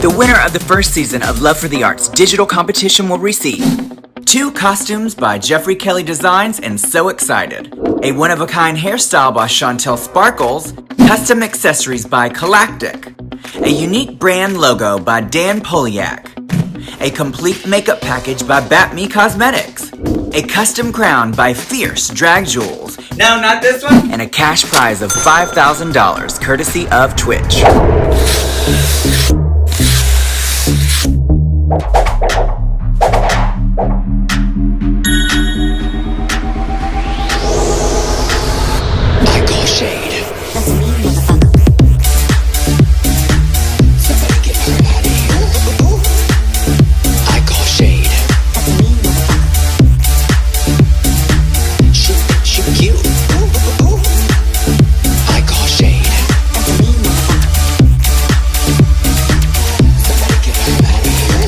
The winner of the first season of Love for the Arts digital competition will receive 2 costumes by Jeffrey Kelly Designs and So Excited, a one-of-a-kind hairstyle by Chantel Sparkles, custom accessories by Galactic, a unique brand logo by Dan Poliak, a complete makeup package by Bat.Me Cosmetics, a custom crown by Fierce Drag Jewels, no, not this one, and a cash prize of $5,000 courtesy of Twitch. I call shade. That's me, motherfucker. Somebody get her out of here. I call shade. That's me, motherfucker. She cute. I call shade. That's me, motherfucker. Somebody get her out of here.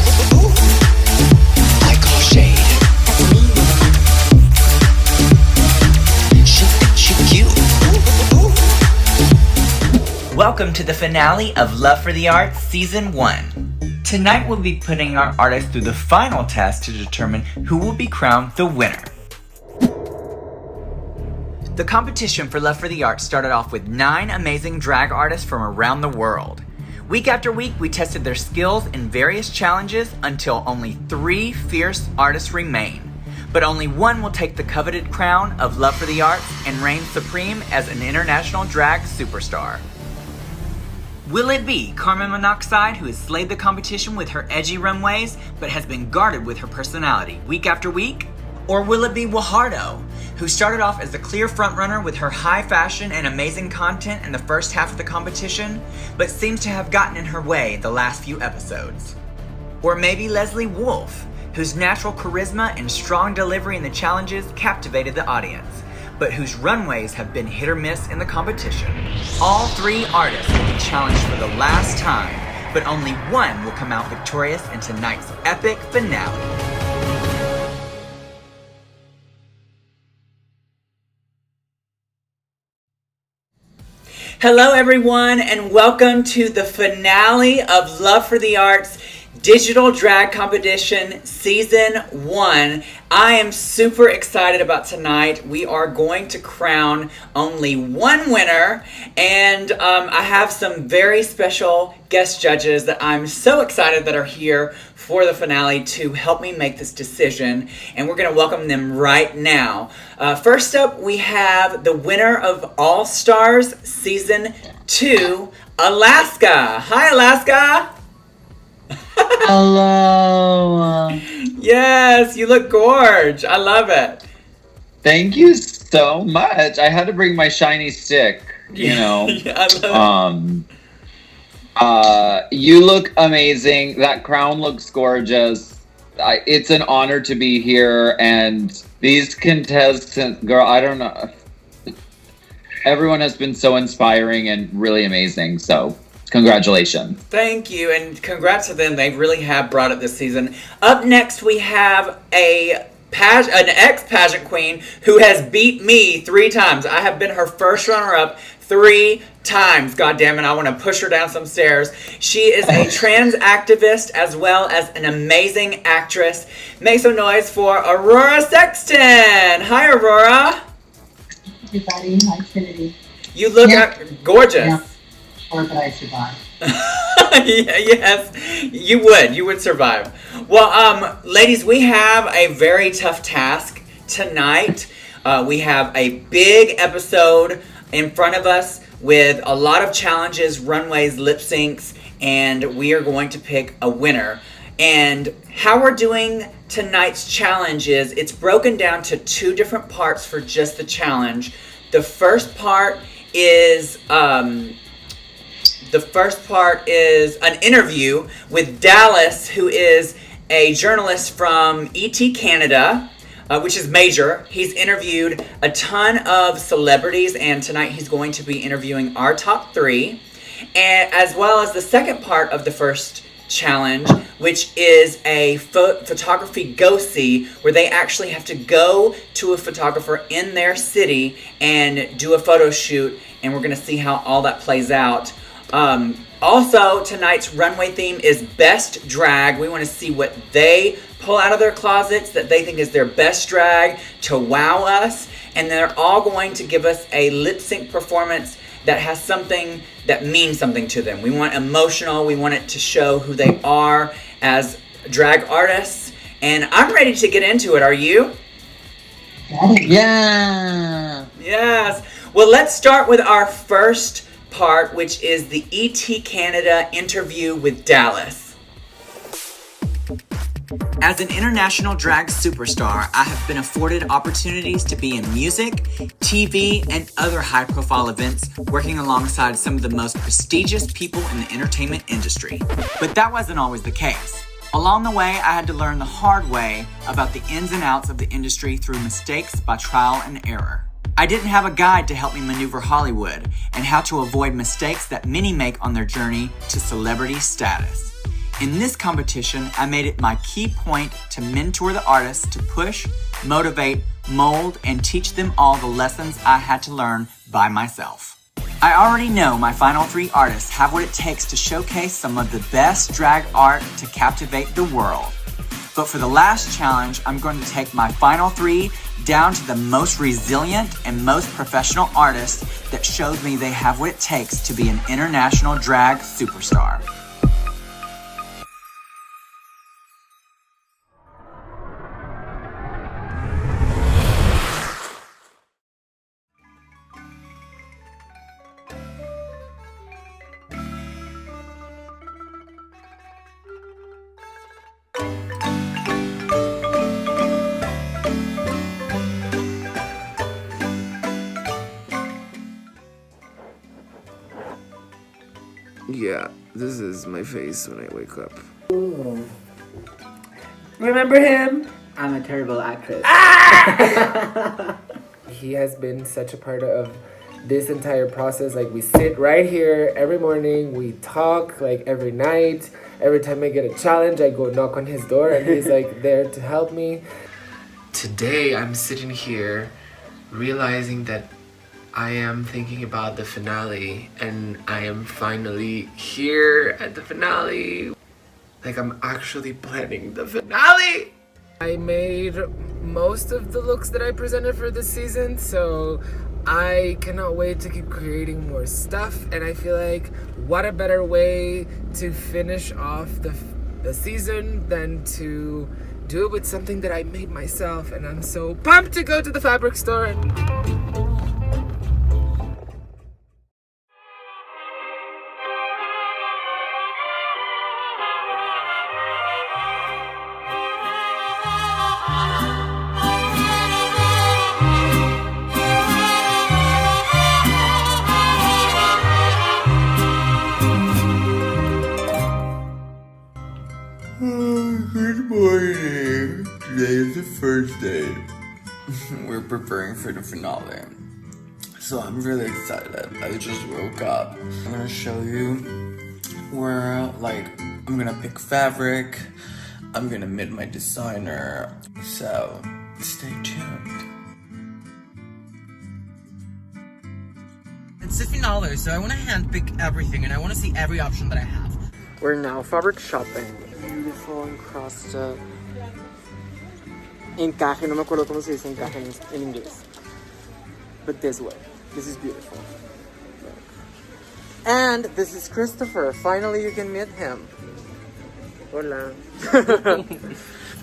I call shade. That's me, motherfucker. She cute. Welcome to the finale of Love for the Arts Season 1. Tonight we'll be putting our artists through the final test to determine who will be crowned the winner. The competition for Love for the Arts started off with 9 amazing drag artists from around the world. Week after week, we tested their skills in various challenges until only 3 fierce artists remain. But only one will take the coveted crown of Love for the Arts and reign supreme as an international drag superstar. Will it be Carmen Monoxide, who has slayed the competition with her edgy runways, but has been guarded with her personality week after week? Or will it be Wahardo, who started off as the clear frontrunner with her high fashion and amazing content in the first half of the competition, but seems to have gotten in her way the last few episodes? Or maybe Leslie Wolf, whose natural charisma and strong delivery in the challenges captivated the audience, but whose runways have been hit or miss in the competition. All 3 artists will be challenged for the last time, but only one will come out victorious in tonight's epic finale. Hello everyone, and welcome to the finale of Love for the Arts Digital Drag Competition Season 1. I am super excited about tonight. We are going to crown only one winner, and I have some very special guest judges that I'm so excited that are here for the finale to help me make this decision, and we're going to welcome them right now. First up, we have the winner of All Stars Season 2, Alaska. Hi, Alaska. Hello. Yes, you look gorge. I love it. Thank you so much. I had to bring my shiny stick, you know. Yeah, I love it. You look amazing. That crown looks gorgeous. It's an honor to be here, and these contestants, girl, I don't know. Everyone has been so inspiring and really amazing, so congratulations. Thank you, and congrats to them. They really have brought it this season. Up next, we have an ex-pageant queen who has beat me 3 times. I have been her first runner-up 3 times. God damn it, I want to push her down some stairs. She is a trans activist as well as an amazing actress. Make some noise for Aurora Sexton. Hi, Aurora. Everybody, hi, Trinity. You look gorgeous. Yeah. Or could I survive? Yes, you would survive. Well, ladies, we have a very tough task tonight. We have a big episode in front of us with a lot of challenges, runways, lip syncs, and we are going to pick a winner. And how we're doing tonight's challenge is it's broken down to 2 different parts for just the challenge. The first part is an interview with Dallas, who is a journalist from ET Canada, which is major. He's interviewed a ton of celebrities, and tonight he's going to be interviewing our top 3, and as well as the second part of the first challenge, which is a photography go-see, where they actually have to go to a photographer in their city and do a photo shoot, and we're going to see how all that plays out. Also, tonight's runway theme is Best Drag. We want to see what they pull out of their closets that they think is their best drag to wow us. And they're all going to give us a lip sync performance that has something that means something to them. We want emotional. We want it to show who they are as drag artists. And I'm ready to get into it. Are you? Yeah. Yes. Well, let's start with our first part, which is the ET Canada interview with Dallas. As an international drag superstar, I have been afforded opportunities to be in music, TV, and other high-profile events, working alongside some of the most prestigious people in the entertainment industry. But that wasn't always the case. Along the way, I had to learn the hard way about the ins and outs of the industry through mistakes by trial and error. I didn't have a guide to help me maneuver Hollywood and how to avoid mistakes that many make on their journey to celebrity status. In this competition, I made it my key point to mentor the artists to push, motivate, mold, and teach them all the lessons I had to learn by myself. I already know my final 3 artists have what it takes to showcase some of the best drag art to captivate the world. But for the last challenge, I'm going to take my final 3 down to the most resilient and most professional artists that showed me they have what it takes to be an international drag superstar. Yeah, this is my face when I wake up. Ooh. Remember him? I'm a terrible actress. He has been such a part of this entire process. Like, we sit right here every morning, we talk like every night. Every time I get a challenge, I go knock on his door and he's like there to help me. Today I'm sitting here realizing that I am thinking about the finale and I am finally here at the finale. Like, I'm actually planning the finale! I made most of the looks that I presented for this season, so I cannot wait to keep creating more stuff, and I feel like what a better way to finish off the season than to do it with something that I made myself, and I'm so pumped to go to the fabric store and Good morning. Today is the first day. We're preparing for the finale. So I'm really excited. I just woke up. I'm gonna show you where, I'm gonna pick fabric. I'm gonna meet my designer. So stay tuned. It's the finale, so I want to handpick everything and I want to see every option that I have. we're now fabric shopping. Beautiful encrusted encaje, no me acuerdo cómo se dice encaje en inglés. But this way. This is beautiful. And this is Christopher. Finally you can meet him. Hola.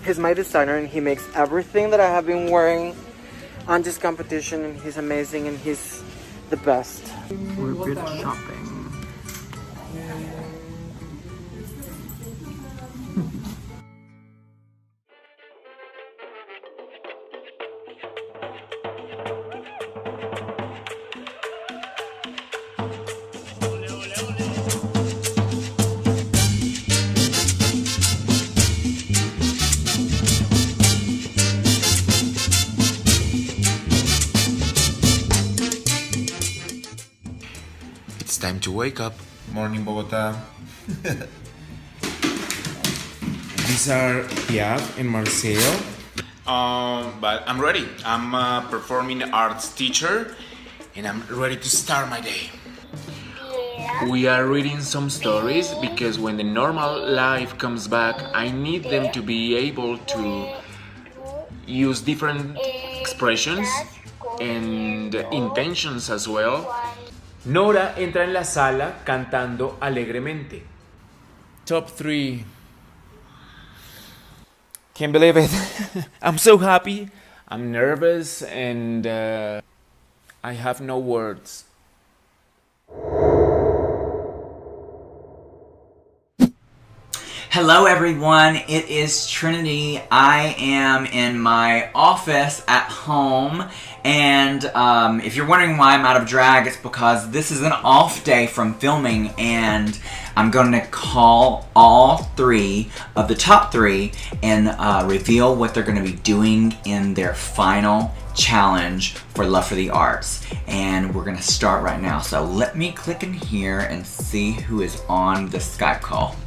He's my designer and he makes everything that I have been wearing on this competition, and he's amazing and he's the best. We're good shopping. It's time to wake up. Morning, Bogota. These are Piaf and Marcel. But I'm ready. I'm a performing arts teacher and I'm ready to start my day. Yeah, We are reading some stories because when the normal life comes back, I need them to be able to use different expressions and intentions as well. Nora entra en la sala cantando alegremente. Top 3. Can't believe it. I'm so happy. I'm nervous and I have no words. Hello everyone, it is Trinity. I am in my office at home, and if you're wondering why I'm out of drag, it's because this is an off day from filming, and I'm going to call all 3 of the top 3 and reveal what they're going to be doing in their final challenge for Love for the Arts. And we're going to start right now. So let me click in here and see who is on the Skype call.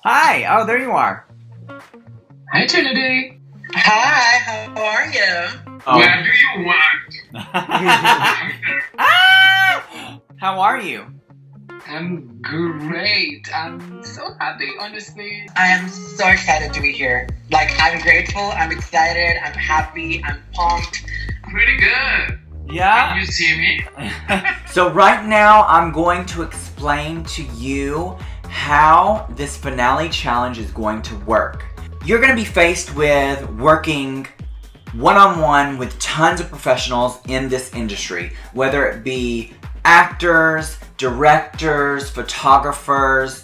Hi! Oh, there you are. Hi, Trinity. Hi, how are you? Oh. What do you want? How are you? I'm great. I'm so happy, honestly. I am so excited to be here. Like, I'm grateful, I'm excited, I'm happy, I'm pumped. Pretty good. Yeah? Can you see me? So right now, I'm going to explain to you how this finale challenge is going to work. You're going to be faced with working one-on-one with tons of professionals in this industry, whether it be actors, directors, photographers,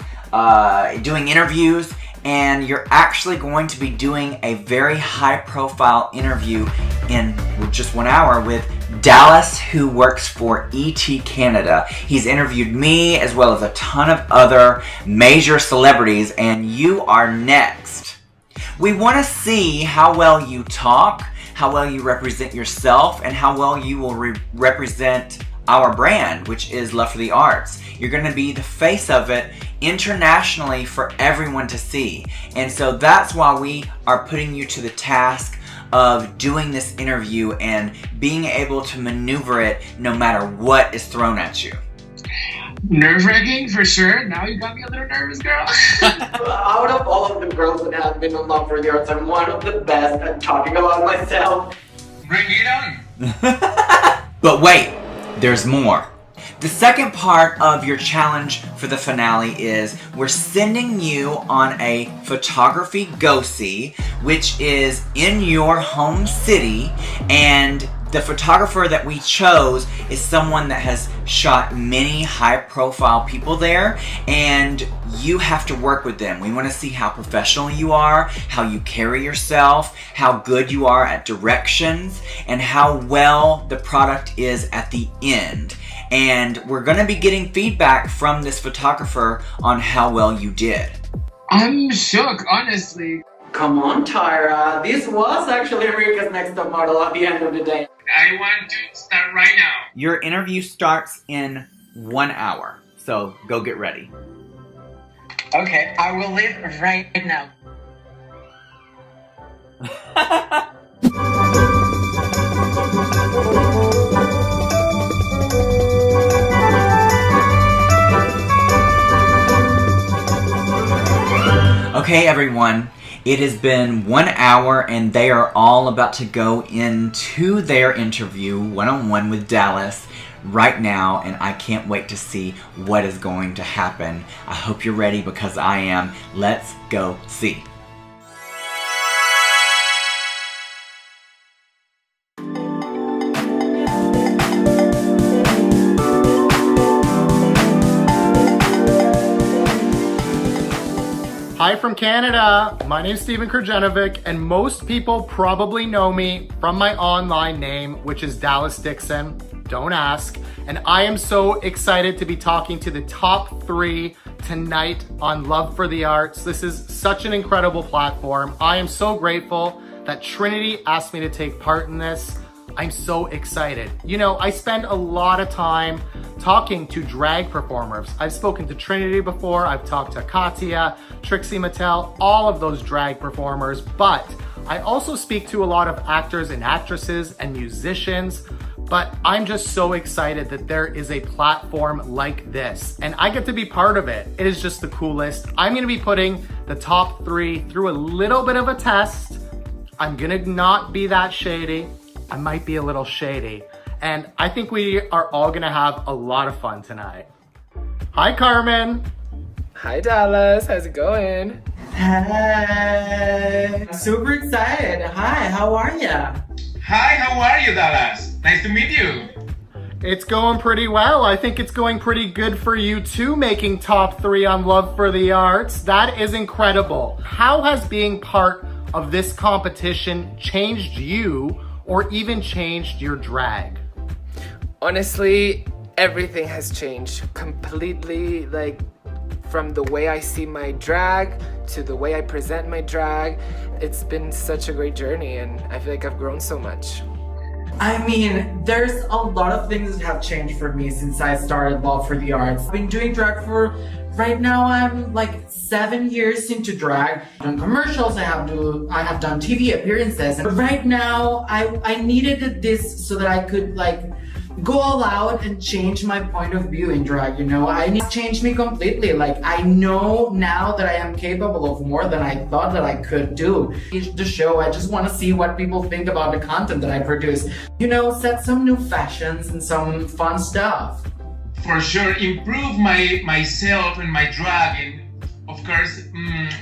doing interviews, and you're actually going to be doing a very high-profile interview in just 1 hour with Dallas, who works for ET Canada. He's interviewed me as well as a ton of other major celebrities, and you are next. We want to see how well you talk, how well you represent yourself, and how well you will represent our brand, which is Love for the Arts. You're going to be the face of it internationally for everyone to see. And so that's why we are putting you to the task of doing this interview and being able to maneuver it no matter what is thrown at you. Nerve-wracking for sure. Now you got me a little nervous, girl. Out of all of the girls that have been on Love for the Arts, I'm one of the best at talking about myself. Bring it on. But wait, there's more. The second part of your challenge for the finale is we're sending you on a photography go-see, which is in your home city, and the photographer that we chose is someone that has shot many high-profile people there, and you have to work with them. We want to see how professional you are, how you carry yourself, how good you are at directions, and how well the product is at the end. And we're going to be getting feedback from this photographer on how well you did. I'm shook, honestly. Come on, Tyra. This was actually America's Next Top Model at the end of the day. I want to start right now. Your interview starts in 1 hour, so go get ready. Okay, I will leave right now. Okay, everyone. It has been 1 hour and they are all about to go into their interview one-on-one with Dallas right now, and I can't wait to see what is going to happen. I hope you're ready because I am. Let's go see. Hi from Canada. My name's Steven Kurjanovic, and most people probably know me from my online name, which is Dallas Dixon. Don't ask. And I am so excited to be talking to the top 3 tonight on Love for the Arts. This is such an incredible platform. I am so grateful that Trinity asked me to take part in this. I'm so excited. You know, I spend a lot of time talking to drag performers. I've spoken to Trinity before, I've talked to Katya, Trixie Mattel, all of those drag performers, but I also speak to a lot of actors and actresses and musicians. But I'm just so excited that there is a platform like this and I get to be part of it. It is just the coolest. I'm gonna be putting the top 3 through a little bit of a test. I'm gonna not be that shady. I might be a little shady. And I think we are all gonna have a lot of fun tonight. Hi, Carmen. Hi, Dallas. How's it going? Hey, I'm super excited. Hi, how are ya? Hi, how are you, Dallas? Nice to meet you. It's going pretty well. I think it's going pretty good for you too, making top 3 on Love for the Arts. That is incredible. How has being part of this competition changed you or even changed your drag? Honestly, everything has changed completely, like from the way I see my drag to the way I present my drag. It's been such a great journey and I feel like I've grown so much. I mean, there's a lot of things that have changed for me since I started Love for the Arts. I've been doing drag for, right now I'm like 7 years into drag. I've done commercials, I have done TV appearances. And right now, I needed this so that I could like go all out and change my point of view in drag, you know? It changed me completely. Like, I know now that I am capable of more than I thought that I could do. The show, I just want to see what people think about the content that I produce. You know, set some new fashions and some fun stuff. For sure, improve myself and my drag, and of course,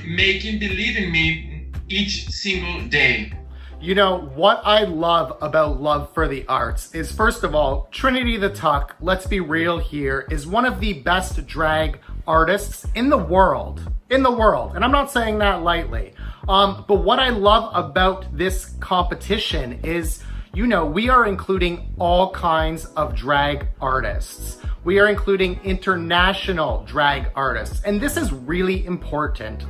making believe in me each single day. You know, what I love about Love for the Arts is, first of all, Trinity the Tuck, let's be real here, is one of the best drag artists in the world. And I'm not saying that lightly. But what I love about this competition is, you know, we are including all kinds of drag artists. We are including international drag artists. And this is really important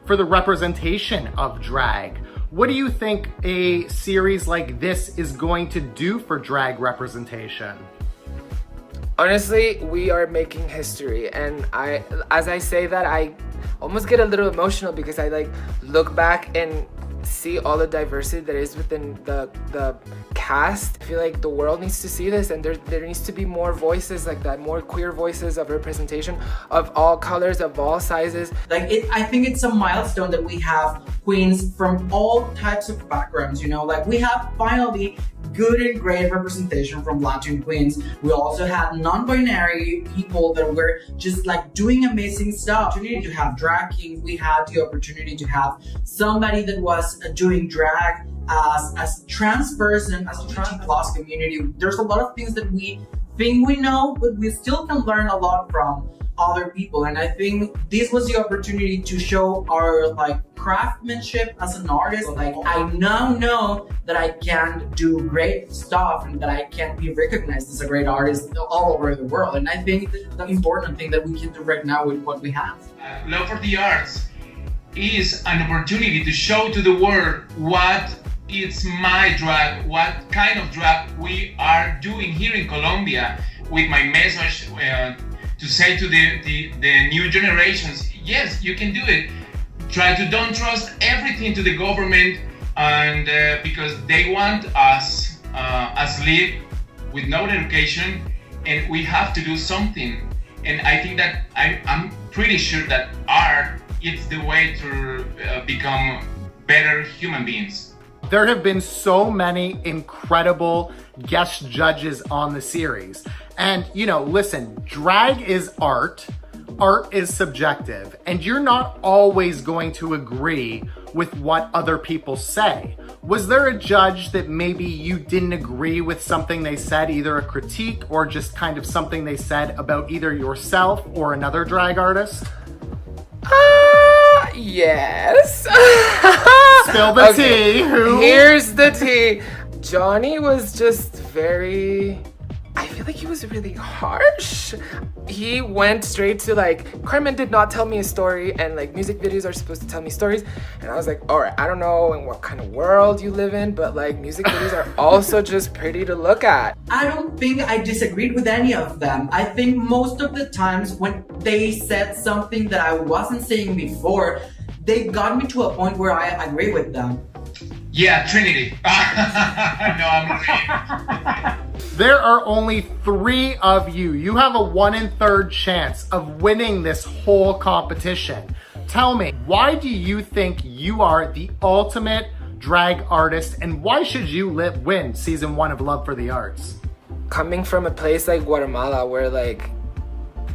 for the representation of drag. What do you think a series like this is going to do for drag representation? Honestly, we are making history, and as I say that, I almost get a little emotional because I like look back and see all the diversity that is within the cast. I feel like the world needs to see this, and there needs to be more voices like that, more queer voices of representation of all colors, of all sizes. I think it's a milestone that we have queens from all types of backgrounds, you know, like we have finally good and great representation from Latin queens. We also had non-binary people that were just like doing amazing stuff. Opportunity to have drag kings. We had the opportunity to have somebody that was doing drag as a trans person, as a trans plus community. There's a lot of things that we think we know, but we still can learn a lot from other people. And I think this was the opportunity to show our like craftsmanship as an artist. Like, I now know that I can do great stuff and that I can be recognized as a great artist all over the world. And I think that's the important thing that we can do right now with what we have. Love for the Arts is an opportunity to show to the world what is my drag, what kind of drag we are doing here in Colombia, with my message to say to the new generations, yes, you can do it. Don't trust everything to the government, and because they want us live with no education, and we have to do something. And I think that I'm pretty sure that art is the way to become better human beings. There have been so many incredible guest judges on the series. And, you know, listen, drag is art. Art is subjective. And you're not always going to agree with what other people say. Was there a judge that maybe you didn't agree with something they said, either a critique or just kind of something they said about either yourself or another drag artist? Yes. Spill the tea. Who? Here's the tea. Johnny was just very... I feel like he was really harsh. He went straight to like, Carmen did not tell me a story, and like music videos are supposed to tell me stories. And I was like, all right, I don't know in what kind of world you live in, but like music videos are also just pretty to look at. I don't think I disagreed with any of them. I think most of the times when they said something that I wasn't saying before, they got me to a point where I agree with them. Yeah, Trinity. No, I'm There are only 3 of you. You have a 1 in 3 chance of winning this whole competition. Tell me, why do you think you are the ultimate drag artist, and why should you win season 1 of Love for the Arts? Coming from a place like Guatemala where like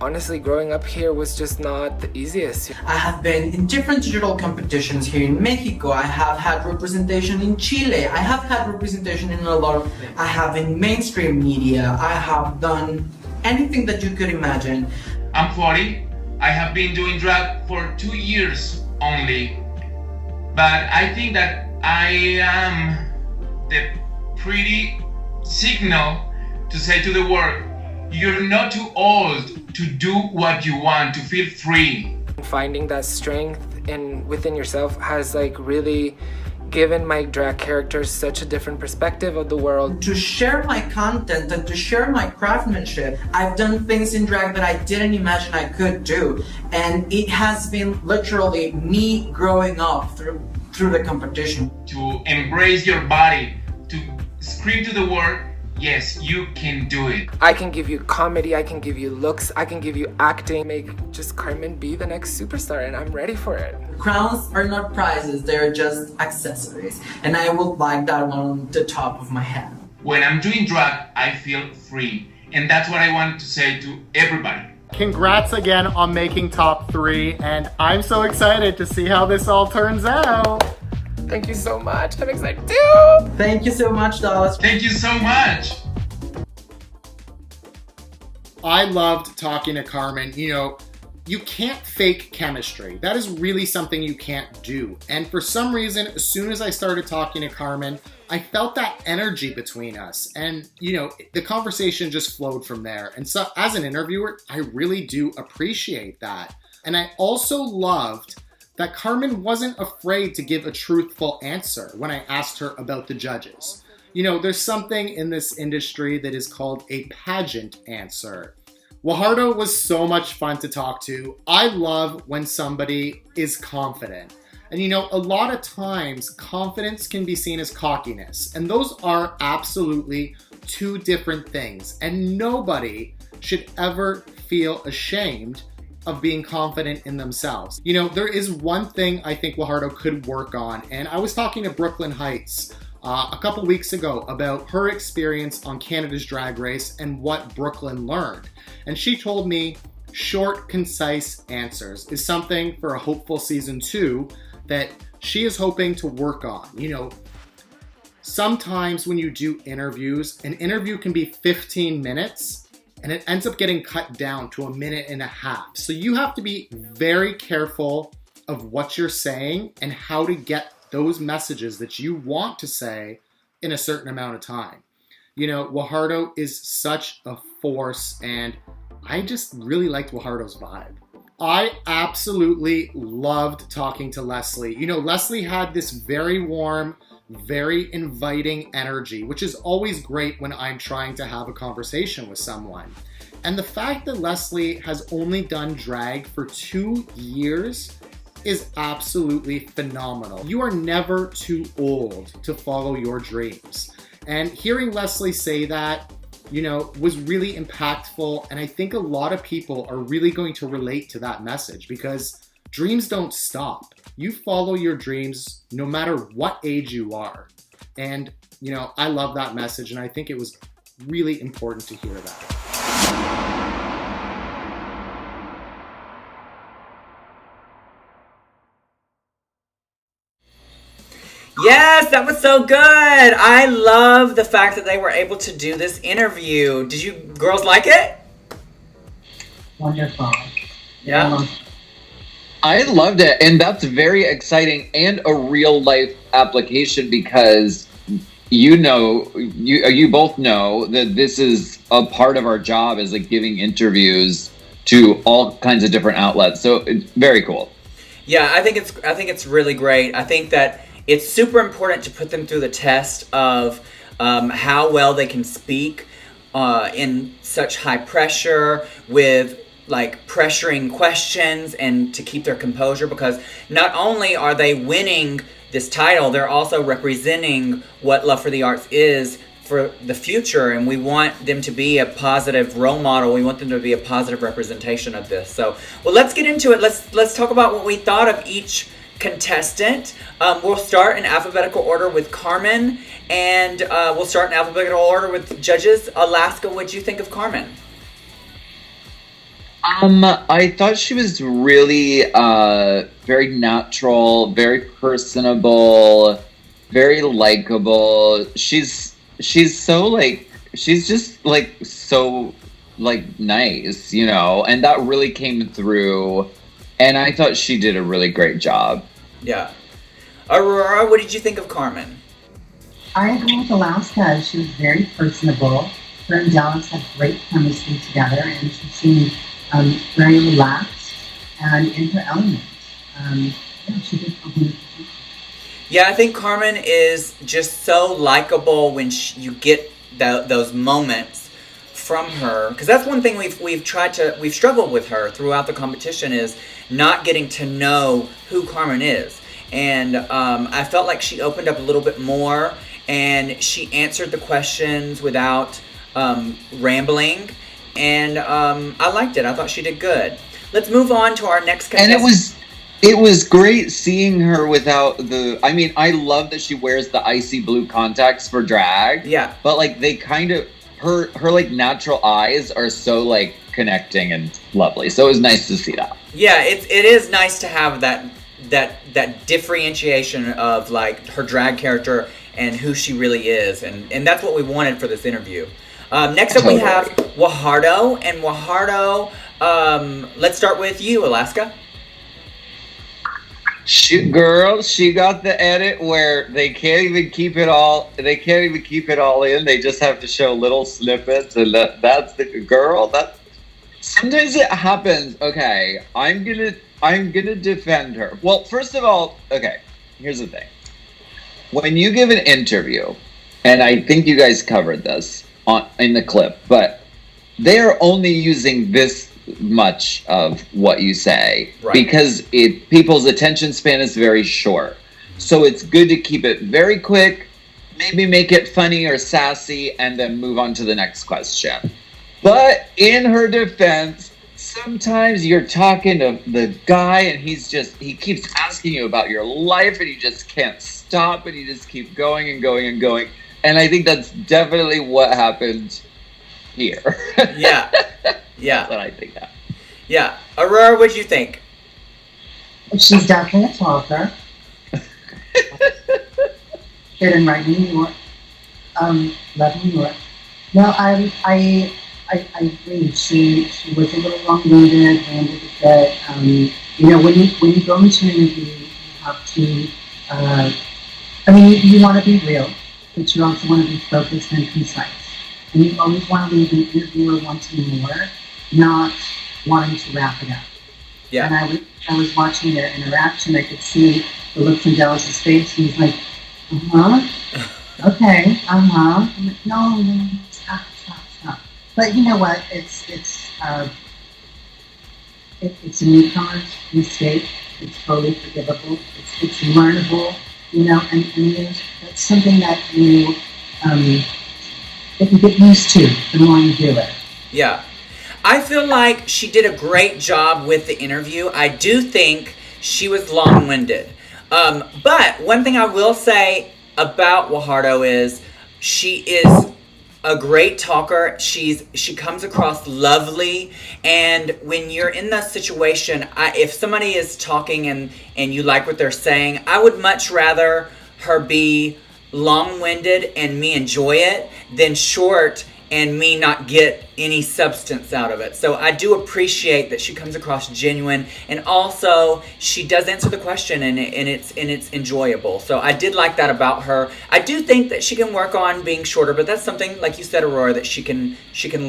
honestly growing up here was just not the easiest. I have been in different digital competitions here in Mexico. I have had representation in Chile. I have had representation in a lot of things. I have in mainstream media. I have done anything that you could imagine. I'm 40. I have been doing drag for 2 years only. But I think that I am the pretty signal to say to the world, you're not too old to do what you want, to feel free. Finding that strength within yourself has like really given my drag characters such a different perspective of the world. To share my content and to share my craftsmanship, I've done things in drag that I didn't imagine I could do. And it has been literally me growing up through the competition. To embrace your body, to scream to the world, yes, you can do it. I can give you comedy, I can give you looks, I can give you acting, make just Carmen be the next superstar, and I'm ready for it. Crowns are not prizes, they're just accessories. And I would like that one on the top of my head. When I'm doing drag, I feel free. And that's what I want to say to everybody. Congrats again on making top 3, and I'm so excited to see how this all turns out. Thank you so much. I'm excited too. Thank you so much, Dallas. Thank you so much. I loved talking to Carmen. You know, you can't fake chemistry. That is really something you can't do. And for some reason, as soon as I started talking to Carmen, I felt that energy between us. And, you know, the conversation just flowed from there. And so as an interviewer, I really do appreciate that. And I also loved that Carmen wasn't afraid to give a truthful answer when I asked her about the judges. You know, there's something in this industry that is called a pageant answer. Guajardo was so much fun to talk to. I love when somebody is confident. And you know, a lot of times confidence can be seen as cockiness, and those are absolutely 2 different things. And nobody should ever feel ashamed of being confident in themselves. You know, there is one thing I think Guajardo could work on, and I was talking to Brooklyn Heights a couple weeks ago about her experience on Canada's Drag Race and what Brooklyn learned. And she told me short, concise answers is something for a hopeful season 2 that she is hoping to work on. You know, sometimes when you do interviews, an interview can be 15 minutes and it ends up getting cut down to 1.5 minutes. So you have to be very careful of what you're saying and how to get those messages that you want to say in a certain amount of time. You know, Guajardo is such a force, and I just really liked Guajardo's vibe. I absolutely loved talking to Leslie. You know, Leslie had this very warm, very inviting energy, which is always great when I'm trying to have a conversation with someone. And the fact that Leslie has only done drag for 2 years is absolutely phenomenal. You are never too old to follow your dreams. And hearing Leslie say that, you know, was really impactful. And I think a lot of people are really going to relate to that message because dreams don't stop. You follow your dreams no matter what age you are. And, you know, I love that message, and I think it was really important to hear that. Yes, that was so good. I love the fact that they were able to do this interview. Did you girls like it? Wonderful. Yeah. I loved it, and that's very exciting and a real life application because you both know that this is a part of our job is like giving interviews to all kinds of different outlets. So it's very cool. Yeah, I think it's really great. I think that it's super important to put them through the test of how well they can speak in such high pressure with like pressuring questions and to keep their composure, because not only are they winning this title, they're also representing what Love for the Arts is for the future, and we want them to be a positive role model. We want them to be a positive representation of this. So, well, let's get into it. Let's talk about what we thought of each contestant. We'll start in alphabetical order with Carmen, and we'll start in alphabetical order with judges. Alaska, what'd you think of Carmen? I thought she was really very natural, very personable, very likable. She's so like, she's just like so like nice, you know, and that really came through. And I thought she did a really great job. Yeah. Aurora, what did you think of Carmen? I agree with Alaska. She was very personable. Her and Dallas had great chemistry together, and she seemed very relaxed and in her element. Yeah, she did something. Yeah, I think Carmen is just so likable when you get those moments from her, because that's one thing we've struggled with her throughout the competition, is not getting to know who Carmen is. And I felt like she opened up a little bit more, and she answered the questions without rambling, and I liked it. I thought she did good. Let's move on to our next contestant. And it was great seeing her without the, I mean, I love that she wears the icy blue contacts for drag. Yeah. But like they kind of, her like natural eyes are so like connecting and lovely. So it was nice to see that. Yeah, it is nice to have that differentiation of like her drag character and who she really is, and that's what we wanted for this interview. Next up we have Wahardo, and Wahardo, let's start with you, Alaska. She got the edit where they can't even keep it all in. They just have to show little snippets, and that's the girl. That sometimes it happens. Okay, I'm gonna defend her. Well, first of all, okay, here's the thing. When you give an interview, and I think you guys covered this in the clip, but they're only using this much of what you say, right, because people's attention span is very short. So it's good to keep it very quick, maybe make it funny or sassy, and then move on to the next question. But in her defense, sometimes you're talking to the guy and he keeps asking you about your life, and you just can't stop, and you just keep going and going and going. And I think that's definitely what happened here. Yeah. Yeah. That's what I think happened. Yeah. Aurora, what do you think? She's definitely a talker. Good and right, New York. Love New York. No, I agree. She was a little long-winded, rambled a bit. You know, when you go into an interview, you have to. I mean, you want to be real, but you also want to be focused and concise. And you always want to leave an interviewer wanting more, not wanting to wrap it up. Yeah. And I was watching their interaction. I could see the look from Dallas's face. And he's like, okay, I'm like, no, stop. But you know what? It's a newcomer's mistake. It's totally forgivable. It's learnable, you know, and that's something that you get used to the more you do it. Yeah. I feel like she did a great job with the interview. I do think she was long-winded. But one thing I will say about Wahardo is she is a great talker. She comes across lovely, and when you're in that situation, if somebody is talking and you like what they're saying, I would much rather her be long-winded and me enjoy it than short and me not get any substance out of it. So I do appreciate that she comes across genuine, and also she does answer the question, and it's enjoyable. So I did like that about her. I do think that she can work on being shorter, but that's something, like you said, Aurora, that she can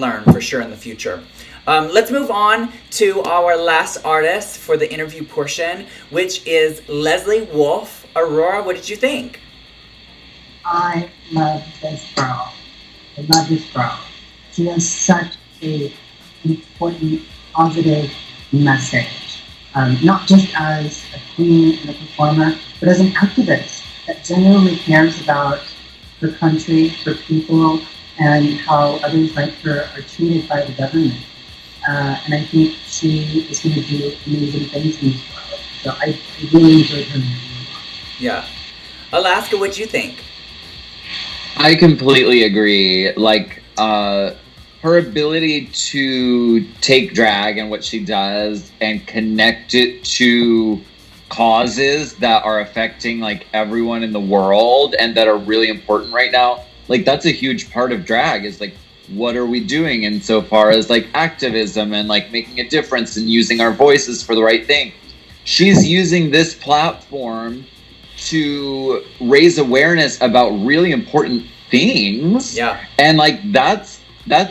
learn for sure in the future. Let's move on to our last artist for the interview portion, which is Leslie Wolf. Aurora, what did you think? I love this girl. I love this girl. She has such an important, positive message. Not just as a queen and a performer, but as an activist that genuinely cares about her country, her people, and how others like her are treated by the government. And I think she is going to do amazing things in this world. So I really enjoyed her movie. Yeah. Alaska, what'd you think? I completely agree. Like, her ability to take drag and what she does and connect it to causes that are affecting like everyone in the world and that are really important right now. Like, that's a huge part of drag, is like, what are we doing insofar as like activism and like making a difference and using our voices for the right thing. She's using this platform to raise awareness about really important things. Yeah. And like that's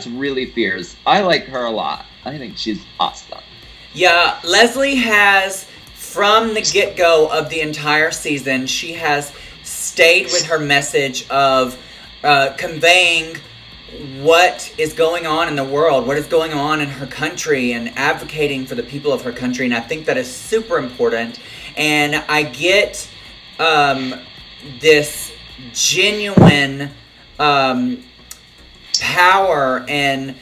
really fierce. I like her a lot. I think she's awesome. Yeah, Leslie has, from the get-go of the entire season, she has stayed with her message of conveying what is going on in the world, what is going on in her country, and advocating for the people of her country. And I think that is super important. And I get this genuine power and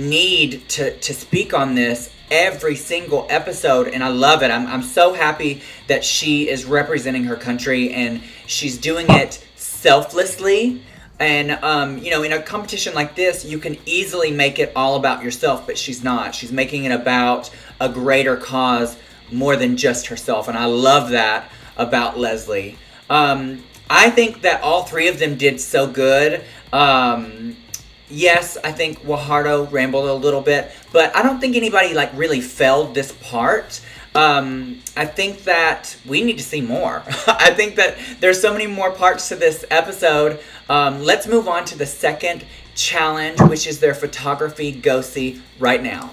need to speak on this every single episode, and I love it. I'm so happy that she is representing her country, and she's doing it selflessly. And in a competition like this, you can easily make it all about yourself, but she's not. She's making it about a greater cause more than just herself, and I love that about Leslie. I think that all three of them did so good. Yes, I think Guajardo rambled a little bit, but I don't think anybody like really failed this part. I think that we need to see more. I think that there's so many more parts to this episode. Let's move on to the second challenge, which is their photography go-see right now.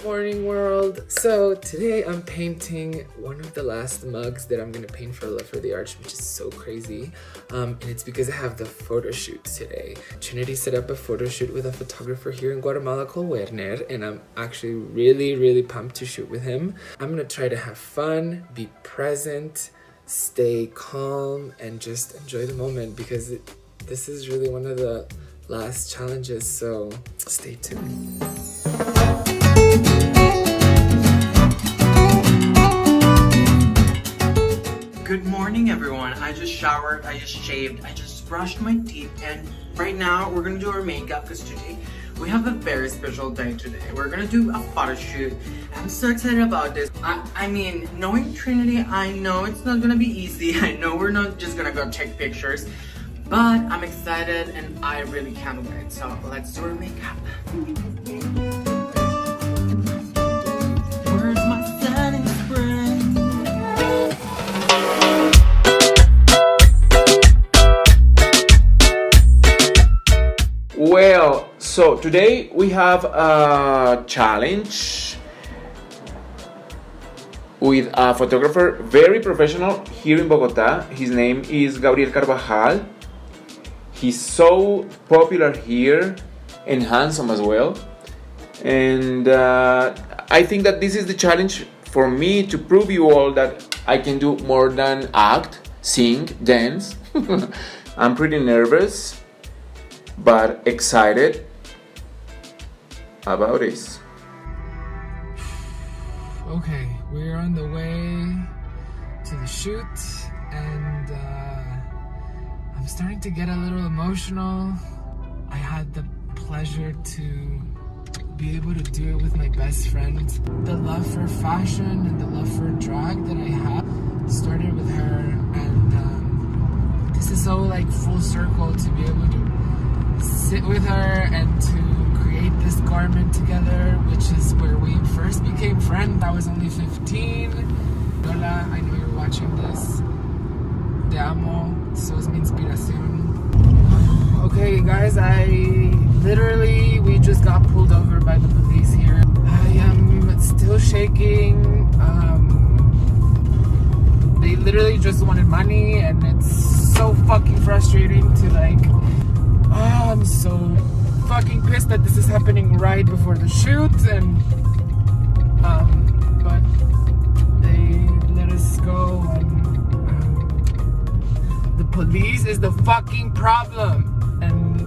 Morning world. So today I'm painting one of the last mugs that I'm gonna paint for Love for the Arts, which is so crazy. And it's because I have the photo shoot today. Trinity set up a photo shoot with a photographer here in Guatemala called Werner, and I'm actually really pumped to shoot with him. I'm gonna try to have fun, be present, stay calm, and just enjoy the moment, because this is really one of the last challenges, so stay tuned. Good morning, everyone. I just showered, I just shaved, I just brushed my teeth, and right now we're gonna do our makeup because today we have a very special day today. We're gonna do a photo shoot. I'm so excited about this. I mean, knowing Trinity, I know it's not gonna be easy. I know we're not just gonna go take pictures, but I'm excited and I really can't wait. So let's do our makeup. Where's my setting spray? Well, so today we have a challenge with a photographer, very professional here in Bogota. His name is Gabriel Carvajal. He's so popular here and handsome as well. And I think that this is the challenge for me to prove you all that I can do more than act, sing, dance. I'm pretty nervous, but excited about this. Okay, we're on the way to the shoot, and I'm starting to get a little emotional. I had the pleasure to be able to do it with my best friend. The love for fashion and the love for drag that I have started with her, and this is so like full circle to be able to sit with her and to create this garment together, which is where we first became friends. I was only 15. Lola, I know you're watching this. Te amo, sos mi inspiración. Okay guys, we just got pulled over by the police here. I am still shaking. They literally just wanted money, and it's so fucking frustrating to like, I'm so fucking pissed that this is happening right before the shoot, and but they let us go, and the police is the fucking problem, and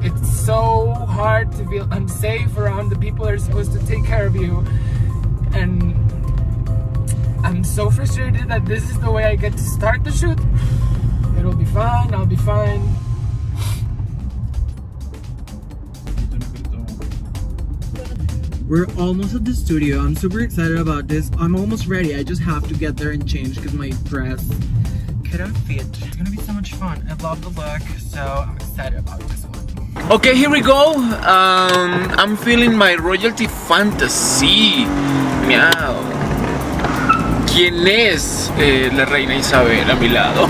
it's so hard to feel unsafe around the people that are supposed to take care of you, and I'm so frustrated that this is the way I get to start the shoot. It'll be fine, I'll be fine. We're almost at the studio. I'm super excited about this. I'm almost ready. I just have to get there and change because my dress couldn't fit. It's gonna be so much fun. I love the look, so I'm excited about this one. Okay, here we go. I'm feeling my royalty fantasy. Meow. ¿Quién es la reina Isabel a mi lado?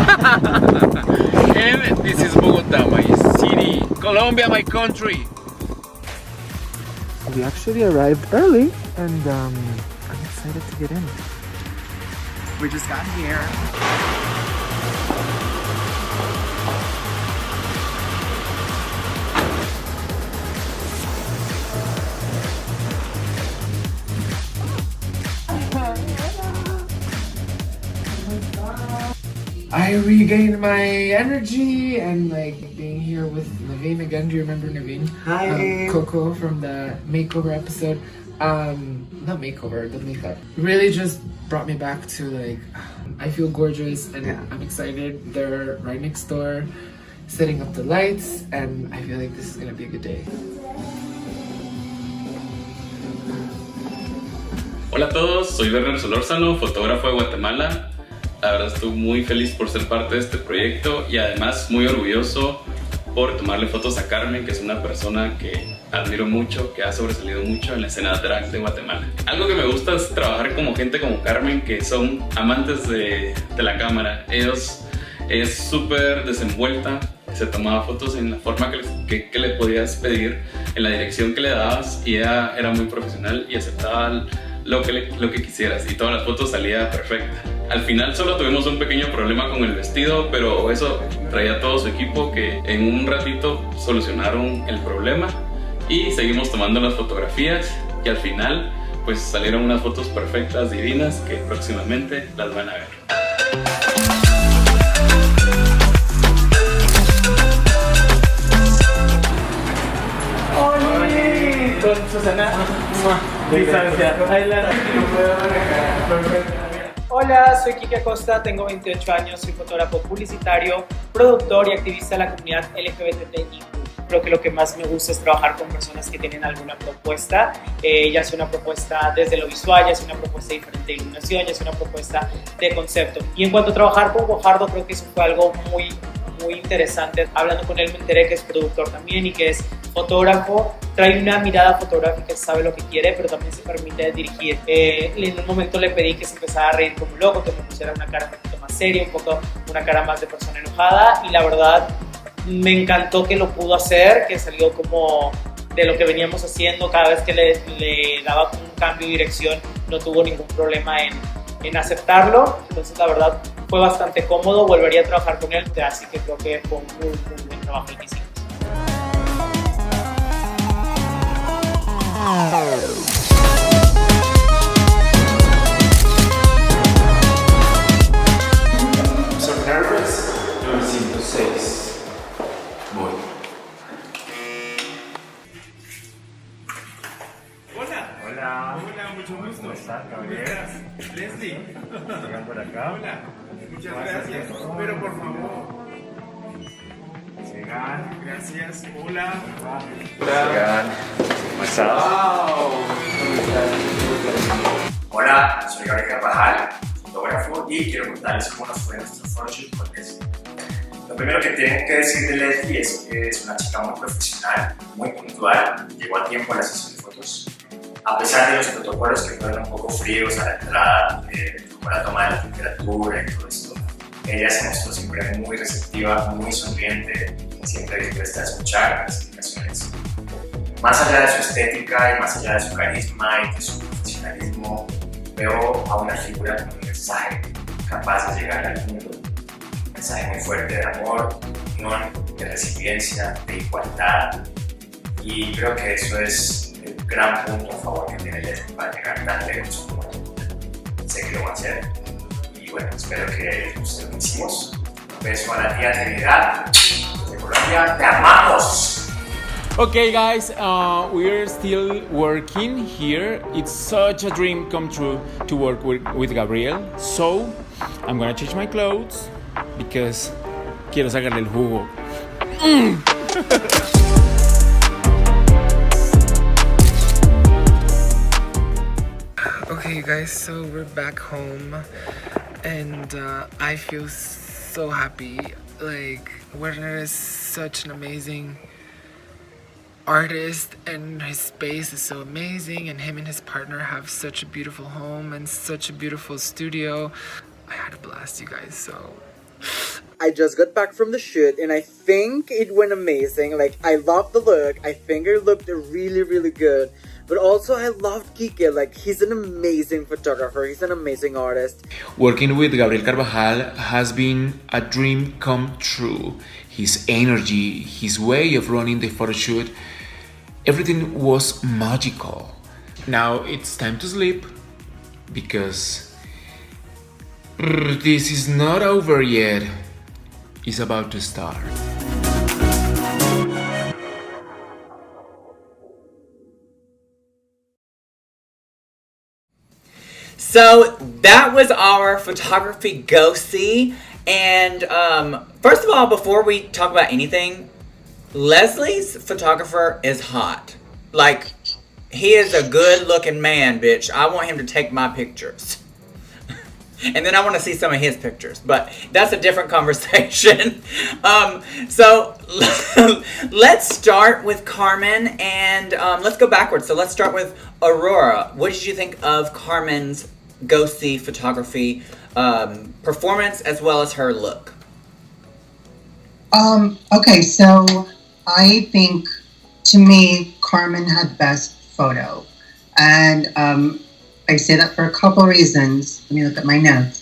And this is Bogotá, my city. Colombia, my country. We actually arrived early, and I'm excited to get in. We just got here. I regained my energy and like being here with Naveen again. Do you remember Naveen? Hi. Coco from the makeover episode. Not makeover, the makeup. Really just brought me back to like, I feel gorgeous and I'm excited. They're right next door, setting up the lights, and I feel like this is gonna be a good day. Hola a todos, soy Werner Solórzano, fotógrafo de Guatemala. La verdad estoy muy feliz por ser parte de este proyecto y además muy orgulloso por tomarle fotos a Carmen, que es una persona que admiro mucho, que ha sobresalido mucho en la escena drag de Guatemala. Algo que me gusta es trabajar como gente como Carmen, que son amantes de la cámara. Ella es súper desenvuelta, se tomaba fotos en la forma que le podías pedir, en la dirección que le dabas, y ella era muy profesional y aceptaba lo que quisieras, y todas las fotos salía perfecta. Al final solo tuvimos un pequeño problema con el vestido, pero eso traía todo su equipo, que en un ratito solucionaron el problema y seguimos tomando las fotografías, y al final pues salieron unas fotos perfectas, divinas, que próximamente las van a ver. ¡Hola! Con Susana. Distancia. Hola, soy Kike Acosta, tengo 28 años, soy fotógrafo publicitario, productor y activista de la comunidad LGBTIQ. Creo que lo que más me gusta es trabajar con personas que tienen alguna propuesta, ya sea una propuesta desde lo visual, ya sea una propuesta diferente de iluminación, ya sea una propuesta de concepto. Y en cuanto a trabajar con Guajardo, creo que eso fue algo muy interesante. Hablando con él me enteré que es productor también y que es fotógrafo, trae una mirada fotográfica, sabe lo que quiere, pero también se permite dirigir. En un momento le pedí que se empezara a reír como loco, que me pusiera una cara un poquito más seria, un poco una cara más de persona enojada, y la verdad me encantó que lo pudo hacer, que salió como de lo que veníamos haciendo. Cada vez que le daba un cambio de dirección no tuvo ningún problema en aceptarlo. Entonces la verdad fue bastante cómodo, volvería a trabajar con él, así que creo que fue un muy buen trabajo el que hicimos. So nervous. 906. Voy. Hola, mucho gusto. ¿Cómo estás, Gabriel? Leslie. Vengan por acá. Hola, muchas gracias. Pero por favor. Llegan. Gracias. Hola. Llegan. ¿Cómo estás? Hola, soy Gabriel Carvajal, fotógrafo, y quiero contarles cómo nos fue nuestro photoshoot con Leslie. Lo primero que tengo que decir de Leslie es que es una chica muy profesional, muy puntual, llegó a tiempo a la sesión de fotos. A pesar de los protocolos que fueron un poco fríos a la entrada, con la toma de la temperatura y todo esto, ella se mostró siempre muy receptiva, muy sonriente, siempre dispuesta a escuchar las explicaciones. Más allá de su estética y más allá de su carisma y de su profesionalismo, veo a una figura con un mensaje capaz de llegar al mundo. mensaje muy fuerte de amor, unión, de resiliencia, de igualdad. Y creo que eso es el gran punto a favor que tiene Leslie para llegar tan lejos como sé que lo va a hacer. Y bueno, espero que les guste lo que hicimos. Un beso a la tía Trinidad de Colombia. ¡Te amamos! Okay, guys, we're still working here. It's such a dream come true to work with Gabriel. So, I'm gonna change my clothes because quiero sacarle el jugo. Okay, you guys, so we're back home, and I feel so happy. Like, Werner is such an amazing artist, and his space is so amazing, and him and his partner have such a beautiful home and such a beautiful studio. I had a blast, you guys, so... I just got back from the shoot and I think it went amazing. Like, I loved the look. I think it looked really, really good. But also I loved Kike. Like, he's an amazing photographer. He's an amazing artist. Working with Gabriel Carvajal has been a dream come true. His energy, his way of running the photo shoot, everything was magical. Now it's time to sleep because this is not over yet. It's about to start. So that was our photography go-see. And first of all, before we talk about anything, Leslie's photographer is hot. Like, he is a good-looking man, bitch. I want him to take my pictures. And then I want to see some of his pictures. But that's a different conversation. So let's start with Carmen. And let's go backwards. So let's start with Aurora. What did you think of Carmen's go-see photography performance as well as her look? Okay, so I think, to me, Carmen had best photo. And I say that for a couple reasons. Let me look at my notes.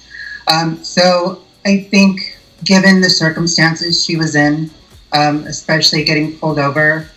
So I think, given the circumstances she was in, especially getting pulled over,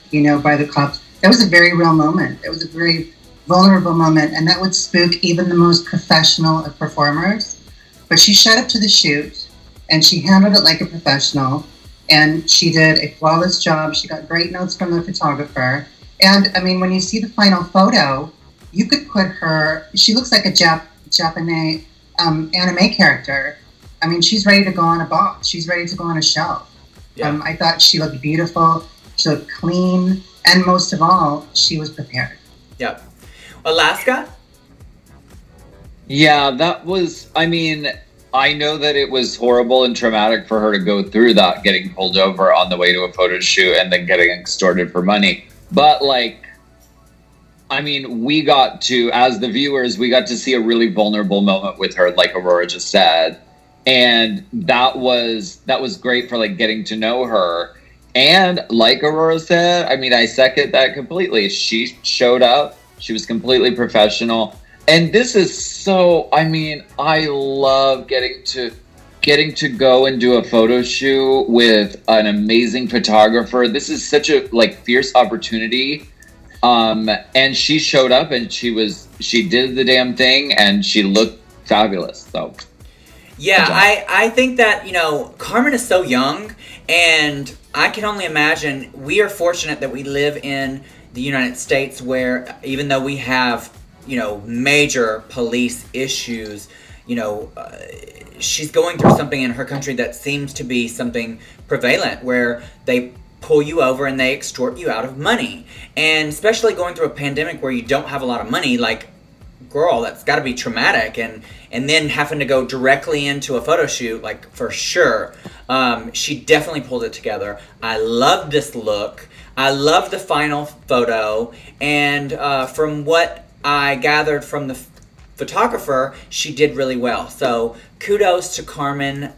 by the cops, that was a very real moment. It was a very vulnerable moment, and that would spook even the most professional of performers. But she showed up to the shoot, and she handled it like a professional, and she did a flawless job. She got great notes from the photographer. And, I mean, when you see the final photo, you could put her, she looks like a Japanese anime character. I mean, she's ready to go on a box. She's ready to go on a shelf. Yeah. I thought she looked beautiful. She looked clean. And most of all, she was prepared. Yep. Alaska? Yeah, that was, I mean, I know that it was horrible and traumatic for her to go through that, getting pulled over on the way to a photo shoot and then getting extorted for money. But, like, I mean, we got to, as the viewers, we got to see a really vulnerable moment with her, like Aurora just said. And that was great for, like, getting to know her. And like Aurora said, I mean, I second that completely. She showed up. She was completely professional. And this is so, I mean, I love getting to go and do a photo shoot with an amazing photographer. This is such a, like, fierce opportunity. And she showed up and she did the damn thing and she looked fabulous. So yeah, I think that, Carmen is so young, and I can only imagine, we are fortunate that we live in the United States where, even though we have, major police issues, she's going through something in her country that seems to be something prevalent, where they pull you over and they extort you out of money. And especially going through a pandemic where you don't have a lot of money, like, girl, that's got to be traumatic. And then having to go directly into a photo shoot, like, for sure. She definitely pulled it together. I love this look. I love the final photo. And from what I gathered from the photographer, she did really well. So kudos to Carmen.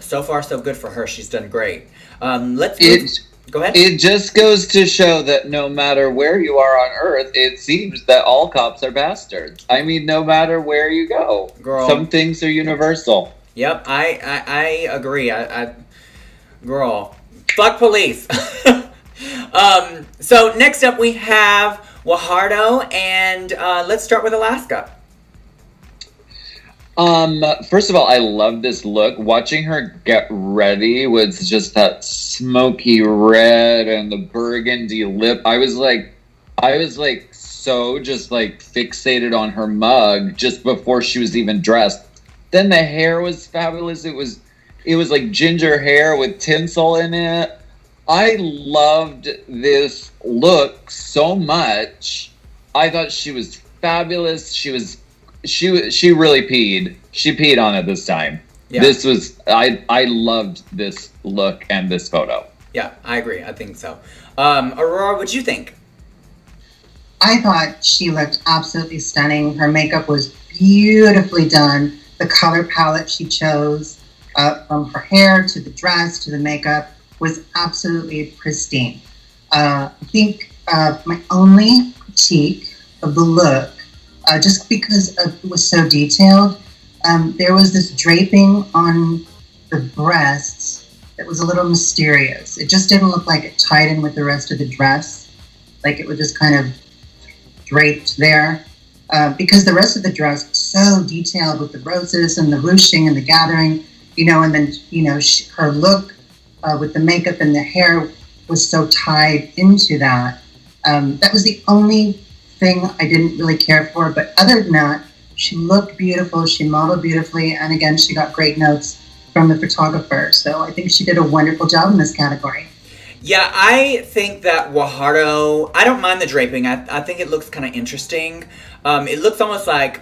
So far, so good for her. She's done great. Let's move. Go ahead. It just goes to show that no matter where you are on Earth, it seems that all cops are bastards. I mean, no matter where you go, Girl. Some things are universal. Yep, I agree. Girl, fuck police. So next up we have Guajardo, and let's start with Alaska. First of all, I love this look. Watching her get ready with just that smoky red and the burgundy lip. I was like so just like fixated on her mug just before she was even dressed. Then the hair was fabulous. It was like ginger hair with tinsel in it. I loved this look so much. I thought she was fabulous. She really peed. She peed on it this time. Yeah. This was I loved this look and this photo. Yeah, I agree. I think so. Aurora, what'd you think? I thought she looked absolutely stunning. Her makeup was beautifully done. The color palette she chose, from her hair to the dress to the makeup, was absolutely pristine. I think my only critique of the look, just because it was so detailed, there was this draping on the breasts that was a little mysterious. It just didn't look like it tied in with the rest of the dress, like it was just kind of draped there. Because the rest of the dress was so detailed with the roses and the ruching and the gathering, and then, her look with the makeup and the hair was so tied into that. That was the only thing I didn't really care for. But other than that, she looked beautiful. She modeled beautifully. And again, she got great notes from the photographer. So I think she did a wonderful job in this category. Yeah, I think that Guajardo, I don't mind the draping. I think it looks kind of interesting. It looks almost like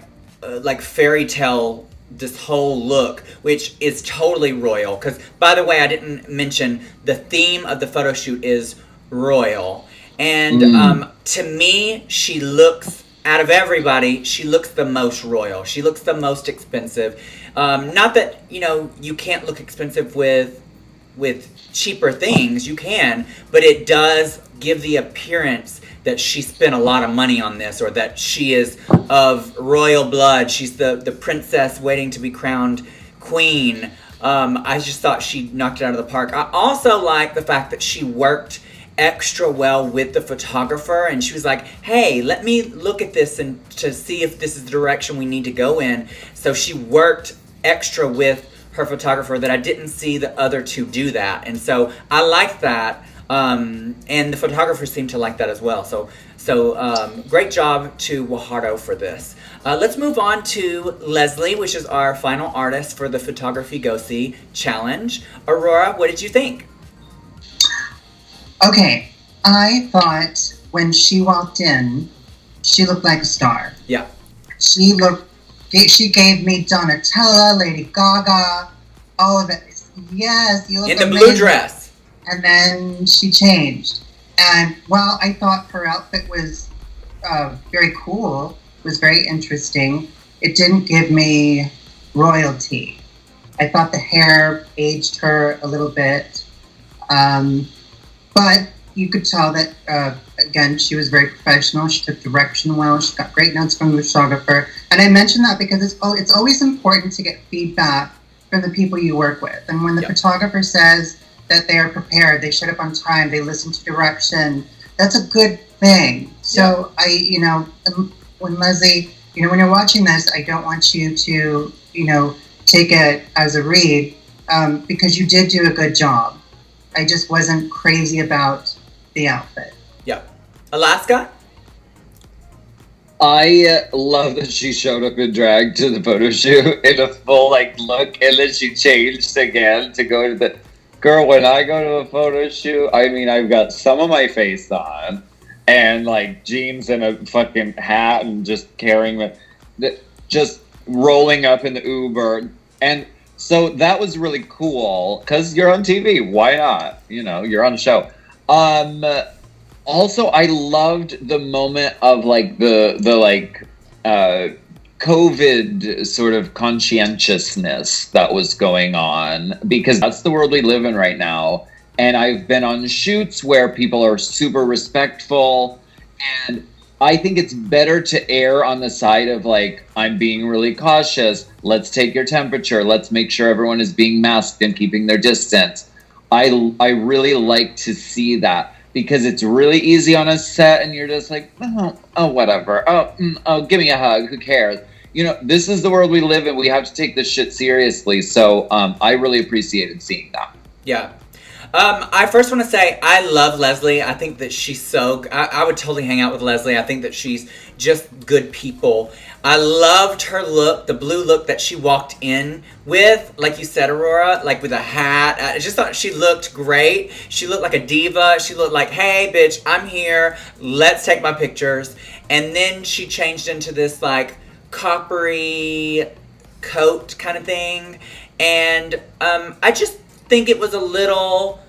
fairy tale, this whole look, which is totally royal. Because, by the way, I didn't mention the theme of the photo shoot is royal. And to me, she looks, out of everybody, she looks the most royal. She looks the most expensive. Not that, you can't look expensive with cheaper things, you can, but it does give the appearance that she spent a lot of money on this, or that she is of royal blood. She's the princess waiting to be crowned queen. I just thought she knocked it out of the park. I also like the fact that she worked extra well with the photographer, and she was like, hey, let me look at this and to see if this is the direction we need to go in. So she worked extra with her photographer that I didn't see the other two do that. And so I like that. And the photographer seemed to like that as well. So great job to Guajardo for this. Let's move on to Leslie, which is our final artist for the Photography Go See Challenge. Aurora, what did you think? Okay, I thought when she walked in, she looked like a star. Yeah. She gave me Donatella, Lady Gaga, all of it. Yes, you look in the amazing. blue dress. And then she changed. And while I thought her outfit was very cool, was very interesting, it didn't give me royalty. I thought the hair aged her a little bit. But you could tell that, again, she was very professional. She took direction well. She got great notes from the photographer. And I mention that because it's always important to get feedback from the people you work with. And when the photographer says that they are prepared, they showed up on time, they listen to direction, that's a good thing. So when Leslie, when you're watching this, I don't want you to, take it as a read, because you did do a good job. I just wasn't crazy about the outfit. Yeah. Alaska? I love that she showed up in drag to the photo shoot in a full look, and then she changed again to go to the... Girl, when I go to a photo shoot, I mean, I've got some of my face on, and jeans and a fucking hat, and just carrying just rolling up in the Uber, and so that was really cool because you're on TV. Why not? You're on a show. Also, I loved the moment of the COVID sort of conscientiousness that was going on, because that's the world we live in right now. And I've been on shoots where people are super respectful, and I think it's better to err on the side of like, I'm being really cautious. Let's take your temperature. Let's make sure everyone is being masked and keeping their distance. I really like to see that because it's really easy on a set and you're just like, oh whatever. Oh, give me a hug. Who cares? You know, this is the world we live in. We have to take this shit seriously. So I really appreciated seeing that. Yeah. I first want to say I love Leslie. I think that she's I would totally hang out with Leslie. I think that she's just good people. I loved her look, the blue look that she walked in with, like you said, Aurora, like with a hat. I just thought she looked great. She looked like a diva. She looked like, hey, bitch, I'm here. Let's take my pictures. And then she changed into this like coppery coat kind of thing. And I just think it was a little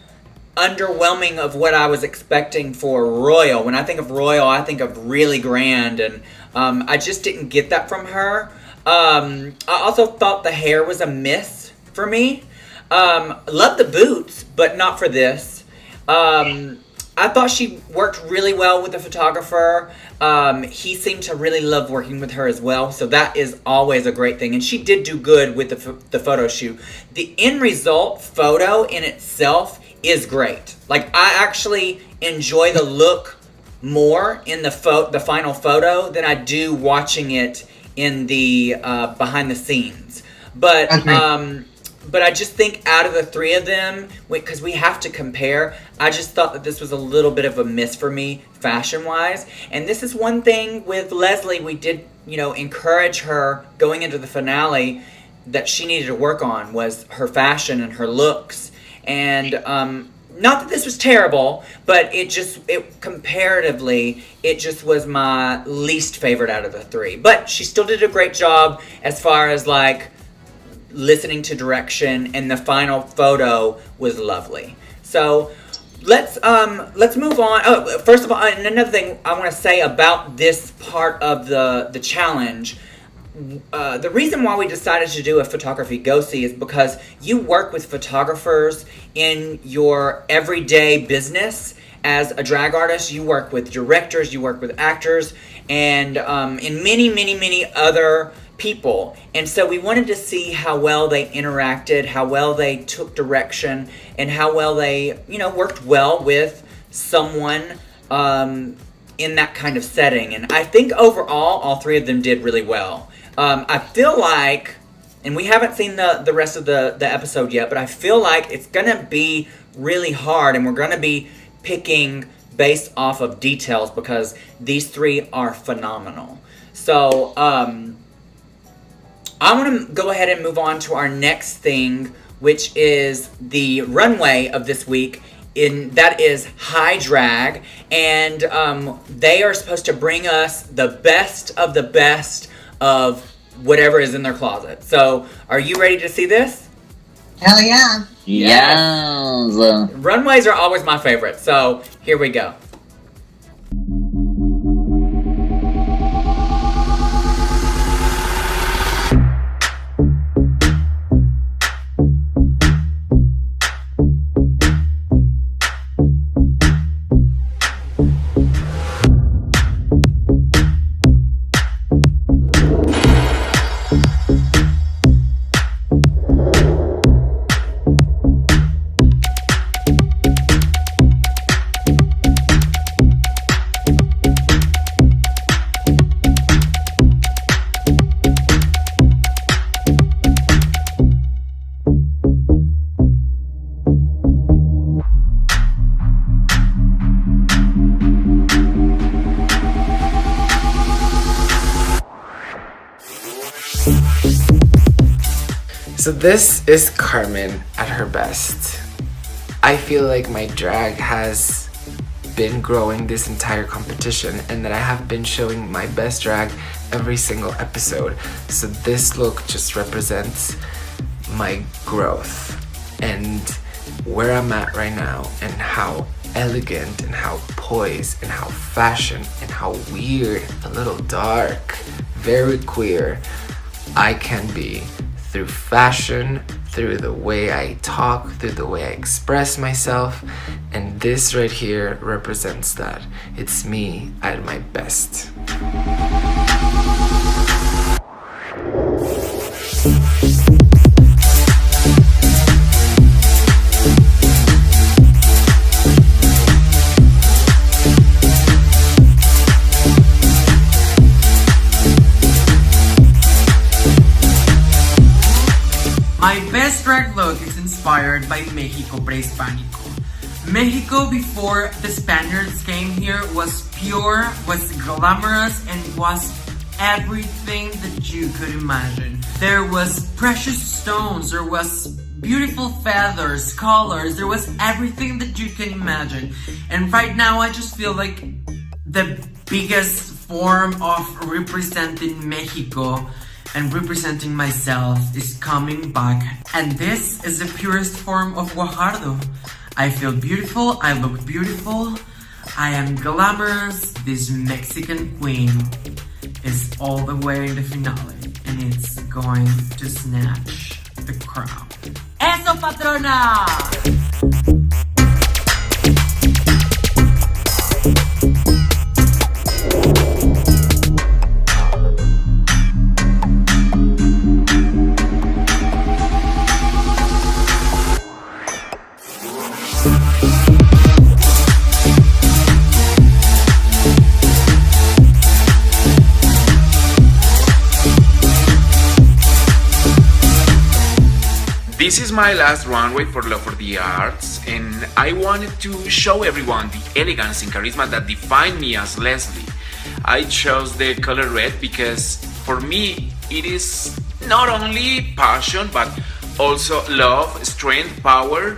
underwhelming of what I was expecting for Royal. When I think of Royal, I think of really grand, and I just didn't get that from her. I also thought the hair was a miss for me. Love the boots, but not for this. I thought she worked really well with the photographer. He seemed to really love working with her as well, so that is always a great thing. And she did do good with the photo shoot. The end result photo in itself is great. Like, I actually enjoy the look more in the final photo than I do watching it in the behind the scenes. But I just think out of the three of them, because we have to compare, I just thought that this was a little bit of a miss for me, fashion-wise. And this is one thing with Leslie, we did, encourage her going into the finale that she needed to work on, was her fashion and her looks. And not that this was terrible, but comparatively, it just was my least favorite out of the three. But she still did a great job as far as like listening to direction, and the final photo was lovely. So let's move on. Oh, first of all, and another thing I want to say about this part of the challenge. The reason why we decided to do a photography go-see is because you work with photographers in your everyday business. As a drag artist, you work with directors, you work with actors, and in many, many, many other people. And so we wanted to see how well they interacted, how well they took direction, and how well they, worked well with someone in that kind of setting. And I think overall, all three of them did really well. I feel like, and we haven't seen the rest of the episode yet, but I feel like it's going to be really hard, and we're going to be picking based off of details because these three are phenomenal. So, I want to go ahead and move on to our next thing, which is the runway of this week. That is High Drag, and they are supposed to bring us the best of whatever is in their closet. So, are you ready to see this? Hell yeah. Yes. Runways are always my favorite, so here we go. So this is Carmen at her best. I feel like my drag has been growing this entire competition and that I have been showing my best drag every single episode. So this look just represents my growth and where I'm at right now and how elegant and how poised and how fashion and how weird, a little dark, very queer I can be through fashion, through the way I talk, through the way I express myself, and this right here represents that. It's me at my best. My best drag look is inspired by Mexico Prehispánico. Mexico before the Spaniards came here was pure, was glamorous, and was everything that you could imagine. There was precious stones, there was beautiful feathers, colors, there was everything that you can imagine. And right now I just feel like the biggest form of representing Mexico and representing myself is coming back. And this is the purest form of Guajardo. I feel beautiful, I look beautiful, I am glamorous. This Mexican queen is all the way in the finale and it's going to snatch the crown. ¡Eso, patrona! This is my last runway for Love for the Arts, and I wanted to show everyone the elegance and charisma that define me as Leslie. I chose the color red because for me it is not only passion but also love, strength, power.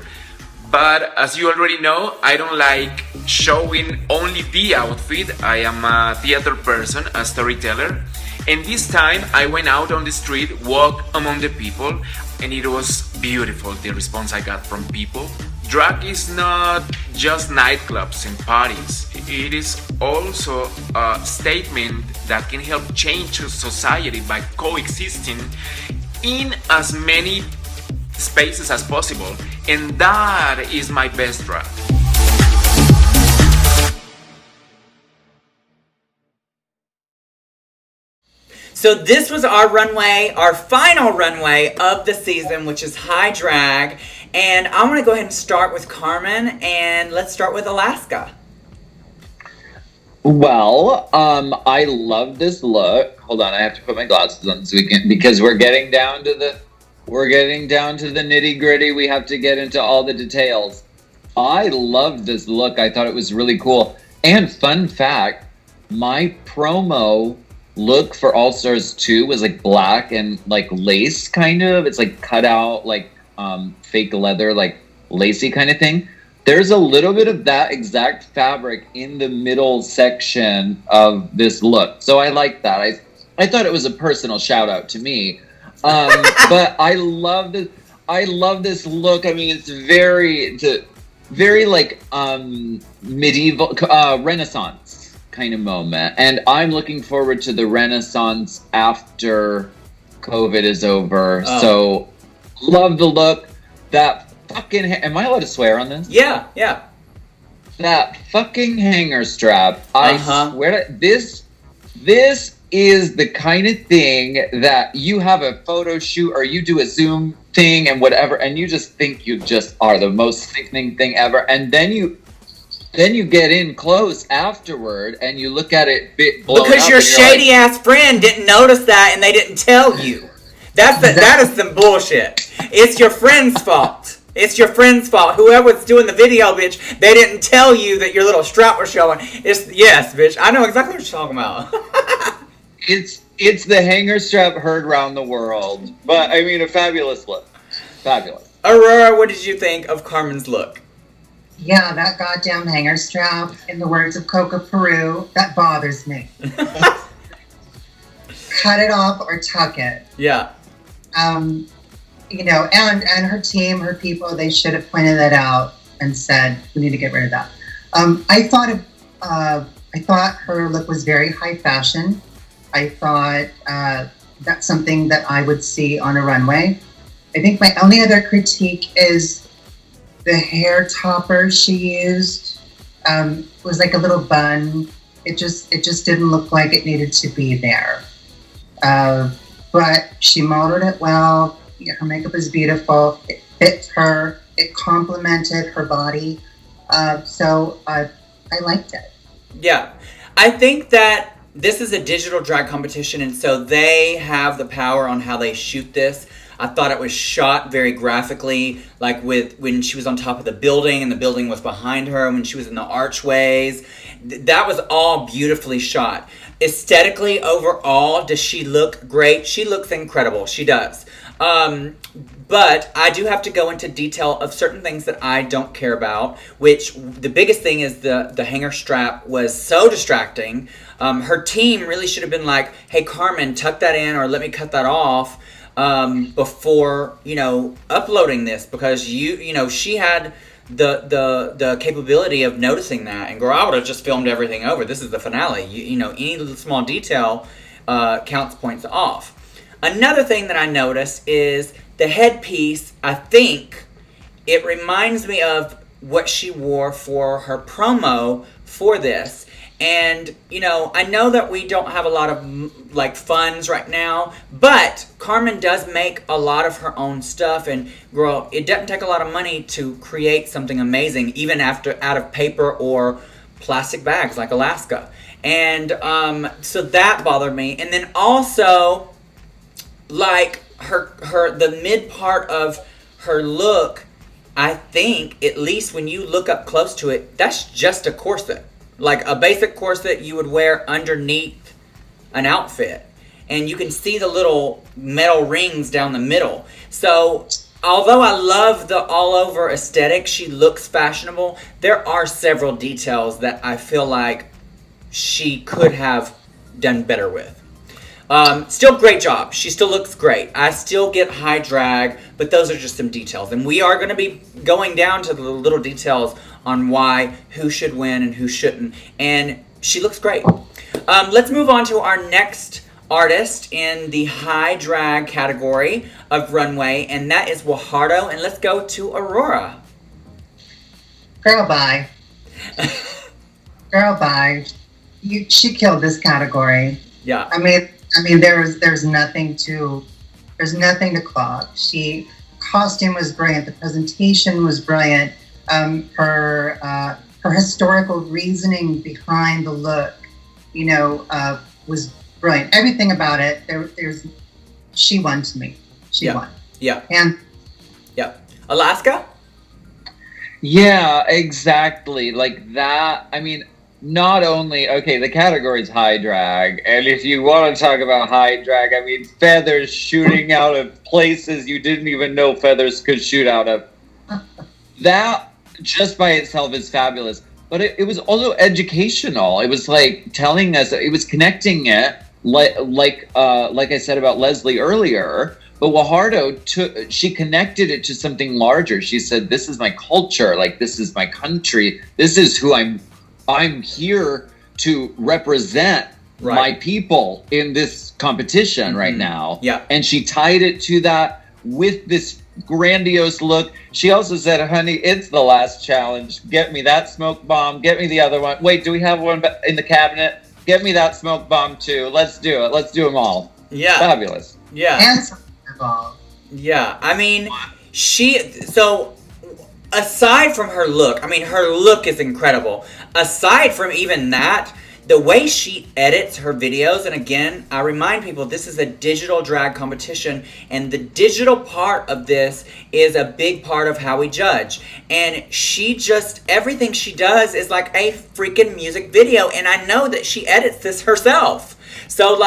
But as you already know, I don't like showing only the outfit. I am a theater person, a storyteller. And this time I went out on the street, walked among the people, and it was beautiful, the response I got from people. Drag is not just nightclubs and parties. It is also a statement that can help change society by coexisting in as many spaces as possible. And that is my best drag. So this was our runway, our final runway of the season, which is High Drag. And I want to go ahead and start with Carmen, and let's start with Alaska. Well, I love this look. Hold on, I have to put my glasses on so we can, because we're getting down to the nitty gritty. We have to get into all the details. I love this look. I thought it was really cool. And fun fact, my promo look for All Stars 2 was like black and like lace kind of. It's like cut out like fake leather, like lacy kind of thing. There's a little bit of that exact fabric in the middle section of this look. So I like that. I thought it was a personal shout out to me. But I love this. I love this look. I mean, it's very like medieval Renaissance kind of moment, and I'm looking forward to the Renaissance after COVID is over. So love the look. That fucking am I allowed to swear on this? Yeah. That fucking hanger strap. I swear to this is the kind of thing that you have a photo shoot or you do a Zoom thing and whatever, and you just think you just are the most sickening thing ever, and then you get in close afterward and you look at it blown because up your and you're shady ass friend didn't notice that and they didn't tell you. That is some bullshit. It's your friend's fault. It's your friend's fault. Whoever's doing the video, bitch, they didn't tell you that your little strap was showing. Yes, bitch. I know exactly what you're talking about. It's the hanger strap heard around the world. But I mean, a fabulous look. Fabulous. Aurora, what did you think of Carmen's look? Yeah, that goddamn hanger strap, in the words of Coca Peru, that bothers me. Cut it off or tuck it. Yeah. You know, and her team, her people, they should have pointed that out and said, we need to get rid of that. I thought her look was very high fashion. I thought that's something that I would see on a runway. I think my only other critique is the hair topper she used was like a little bun. It just didn't look like it needed to be there. But she modeled it well. Yeah, her makeup is beautiful. It fits her. It complemented her body. So I liked it. Yeah. I think that this is a digital drag competition, and so they have the power on how they shoot this. I thought it was shot very graphically, like with when she was on top of the building and the building was behind her, when she was in the archways. That was all beautifully shot. Aesthetically, overall, does she look great? She looks incredible. She does. But I do have to go into detail of certain things that I don't care about, which the biggest thing is the hanger strap was so distracting. Her team really should have been like, hey, Carmen, tuck that in or let me cut that off before, uploading this, because she had the capability of noticing that. And girl, I would have just filmed everything over. This is the finale. Any little small detail counts points off. Another thing that I noticed is the headpiece. I think it reminds me of what she wore for her promo for this. And, I know that we don't have a lot of, funds right now, but Carmen does make a lot of her own stuff. And, girl, it doesn't take a lot of money to create something amazing, even out of paper or plastic bags like Alaska. And so that bothered me. And then also, the mid part of her look, I think, at least when you look up close to it, that's just a corset. Like a basic corset you would wear underneath an outfit. And you can see the little metal rings down the middle. So, although I love the all-over aesthetic, she looks fashionable, there are several details that I feel like she could have done better with. Still great job. She still looks great. I still get high drag, but those are just some details. And we are going to be going down to the little details on who should win and who shouldn't. And she looks great. Let's move on to our next artist in the high drag category of runway, and that is Guajardo. And let's go to Aurora. Girl, bye. Girl, bye. She killed this category. Yeah. I mean, there's nothing to clock. Costume was brilliant. The presentation was brilliant. Her historical reasoning behind the look, was brilliant. Everything about it. She won to me. She won. Yeah. And yeah, Alaska. Yeah, exactly. Like that. I mean, not only, the category is high drag, and if you want to talk about high drag, I mean, feathers shooting out of places you didn't even know feathers could shoot out of. That just by itself is fabulous. But it was also educational. It was like telling us, it was connecting it, like I said about Leslie earlier. But Guajardo she connected it to something larger. She said, "This is my culture. Like, this is my country. This is who I'm here to represent my people in this competition right now." Yeah. And she tied it to that with this grandiose look. She also said, "Honey, it's the last challenge. Get me that smoke bomb. Get me the other one. Wait, do we have one in the cabinet? Get me that smoke bomb too. Let's do it. Let's do them all." Yeah. Fabulous. Yeah. And ball. Yeah. I mean, so aside from her look, her look is incredible. Aside from even that, the way she edits her videos, and again, I remind people, this is a digital drag competition, and the digital part of this is a big part of how we judge. And everything she does is like a freaking music video, and I know that she edits this herself. So,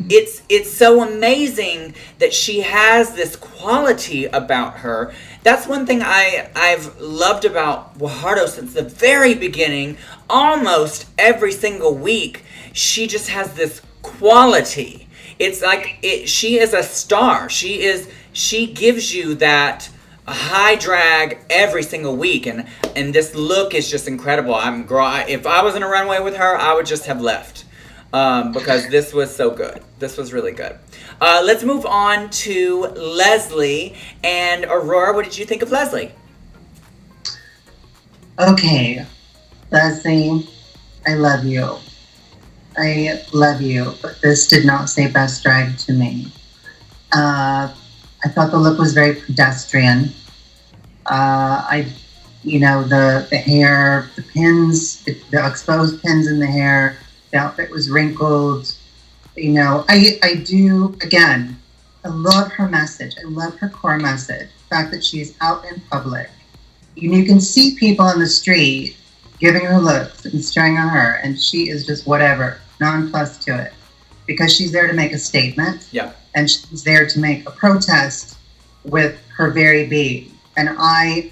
it's so amazing that she has this quality about her. That's one thing I've loved about Guajardo since the very beginning. Almost every single week, she just has this quality. It's like she is a star. She gives you that high drag every single week, and this look is just incredible. If I was in a runway with her, I would just have left. Because this was so good. This was really good. Let's move on to Leslie. And Aurora, what did you think of Leslie? Okay, Leslie, I love you. I love you, but this did not say best drag to me. I thought the look was very pedestrian. The hair, the pins, the exposed pins in the hair, the outfit was wrinkled. I do, again, I love her message. I love her core message. The fact that she's out in public. You can see people on the street giving her looks and staring at her, and she is just whatever, nonplussed to it. Because she's there to make a statement. Yeah. And she's there to make a protest with her very being. And I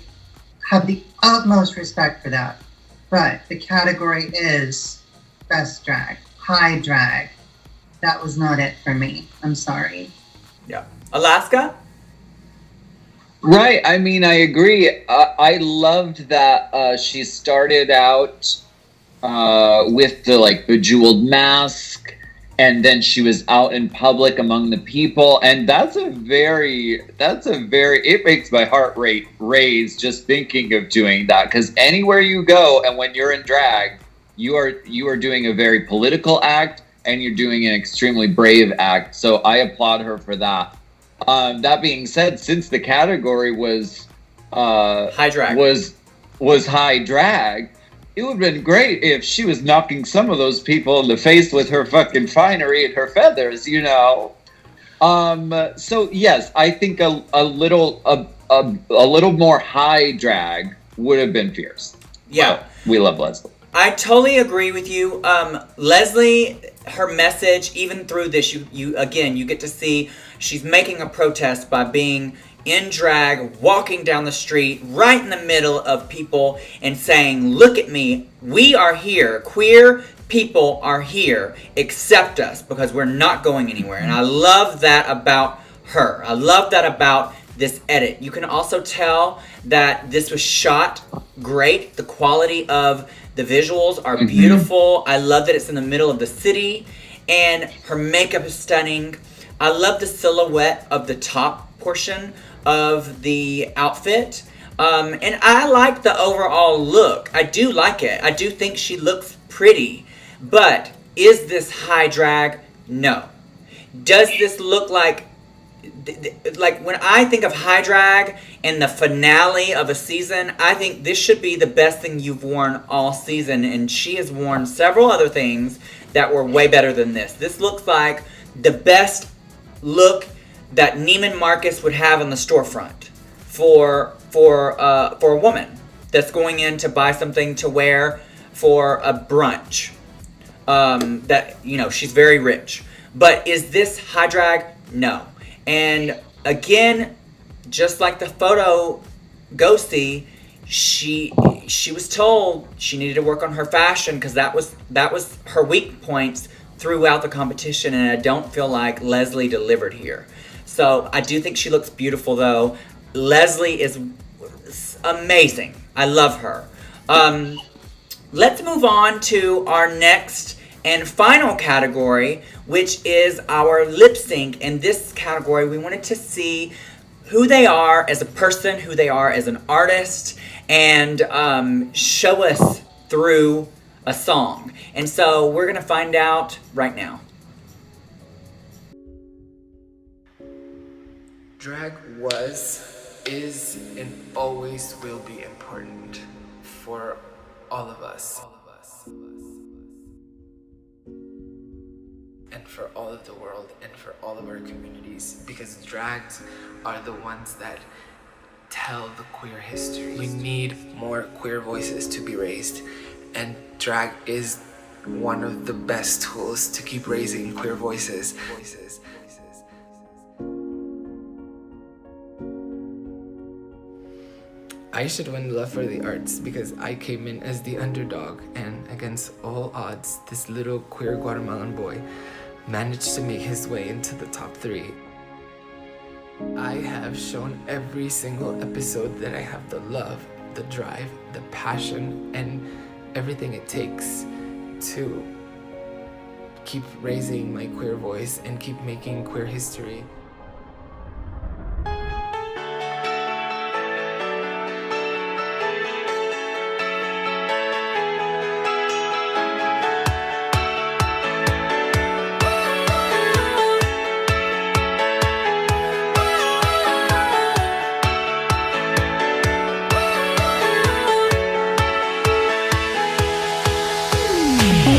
have the utmost respect for that. But the category is best drag, high drag. That was not it for me. I'm sorry. Yeah. Alaska? Right. I mean, I agree. I loved that she started out with the bejeweled mask, and then she was out in public among the people, and it makes my heart rate raise just thinking of doing that, because anywhere you go and when you're in drag, you are doing a very political act, and you're doing an extremely brave act. So I applaud her for that. That being said, since the category was high drag, was high drag, it would have been great if she was knocking some of those people in the face with her fucking finery and her feathers, So yes, I think a little more high drag would have been fierce. Yeah, we love Leslie. I totally agree with you. Leslie, her message, even through this, you get to see she's making a protest by being in drag, walking down the street, right in the middle of people, and saying, look at me, we are here, queer people are here, accept us, because we're not going anywhere. And I love that about her. I love that about this edit. You can also tell that this was shot great. The quality of the visuals are beautiful. I love that it's in the middle of the city, and her makeup is stunning. I love the silhouette of the top portion of the outfit. And I like the overall look. I do like it. I do think she looks pretty. But is this high drag? No. Does this look like when I think of high drag and the finale of a season, I think this should be the best thing you've worn all season. And she has worn several other things that were way better than this. This looks like the best look that Neiman Marcus would have on the storefront for a woman that's going in to buy something to wear for a brunch. She's very rich. But is this high drag? No. And again, just like the photo go see, she was told she needed to work on her fashion, because that was her weak points throughout the competition, and I don't feel like Leslie delivered here. So I do think she looks beautiful, though. Leslie is amazing. I love her. Let's move on to our next and final category, which is our lip sync. In this category, we wanted to see who they are as a person, who they are as an artist, and show us through a song. And so we're going to find out right now. Drag was, is, and always will be important for all of us. And for all of the world, and for all of our communities, because drags are the ones that tell the queer history. We need more queer voices to be raised, and drag is one of the best tools to keep raising queer voices. I should win Love for the Arts because I came in as the underdog, and against all odds, this little queer Guatemalan boy managed to make his way into the top 3. I have shown every single episode that I have the love, the drive, the passion, and everything it takes to keep raising my queer voice and keep making queer history.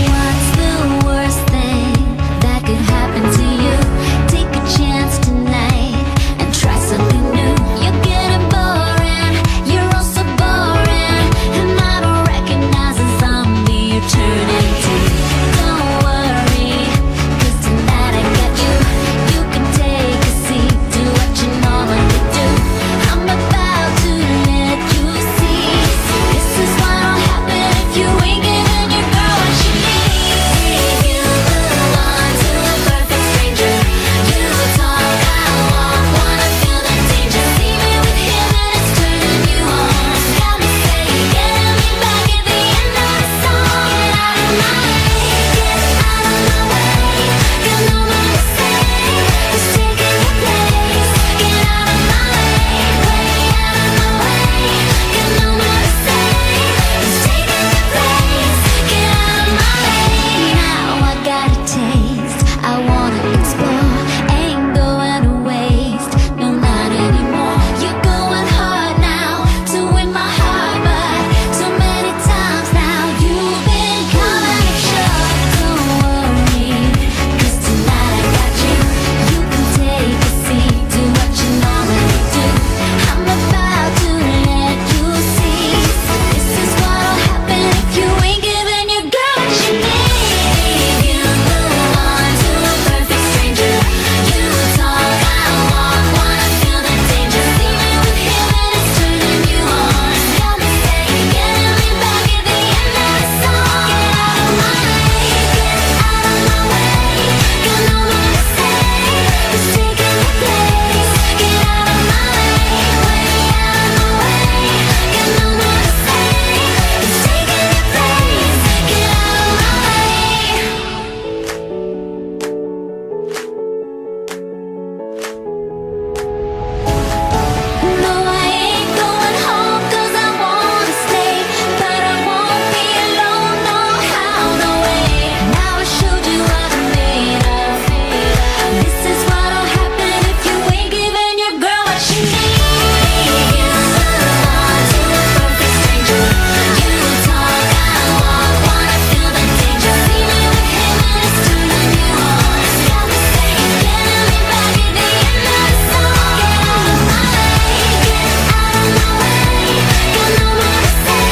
What's the worst thing that could happen to you? Take a chance tonight and try something new. You're getting boring, you're all so boring, and I don't recognize the zombie you turn into. Don't worry, 'cause tonight I got you. You can take a seat, do what you normally do. I'm about to let you see. This is what'll happen if you ain't giving your girl what she needs. You belong to a perfect stranger. You talk, I walk, wanna feel the danger. See me with him and it's turning you on. Got me saying, getting me back at the end of the song. Get out of my way, got no more to say. It's taking your place. Get out of my way out of my way. Got no more to say. It's taking your place. Get out of my way. Now I got a taste. I wanna explore. Ain't going to waste. No, not anymore. You're going hard now to win my heart, but too many times now you've been coming up short. Don't worry, 'cause tonight I got you. You can take a seat, do what you normally do. I'm about to let you see. This is what'll happen if you ain't giving your girl what she needs. You belong to a perfect stranger. You talk, I walk, wanna feel the danger. See me with him and it's turning you on. Got me saying, getting me back at the end of the song. Get out of my way, got no more to say. It's taking your place. Get out of my way out of my way. Got no more to say. It's taking your place. Get out of my way. No, I ain't going home 'cause I wanna stay, but I won't be alone, no how, no way. Now I showed you what I'm made of. This is what'll happen if you ain't giving your girl what she needs. You belong to a perfect stranger. You talk, I walk, wanna feel the danger. See me with him and it's turning you on. Got me saying, getting me back at the end of the song. Get out of my way, got no more to say.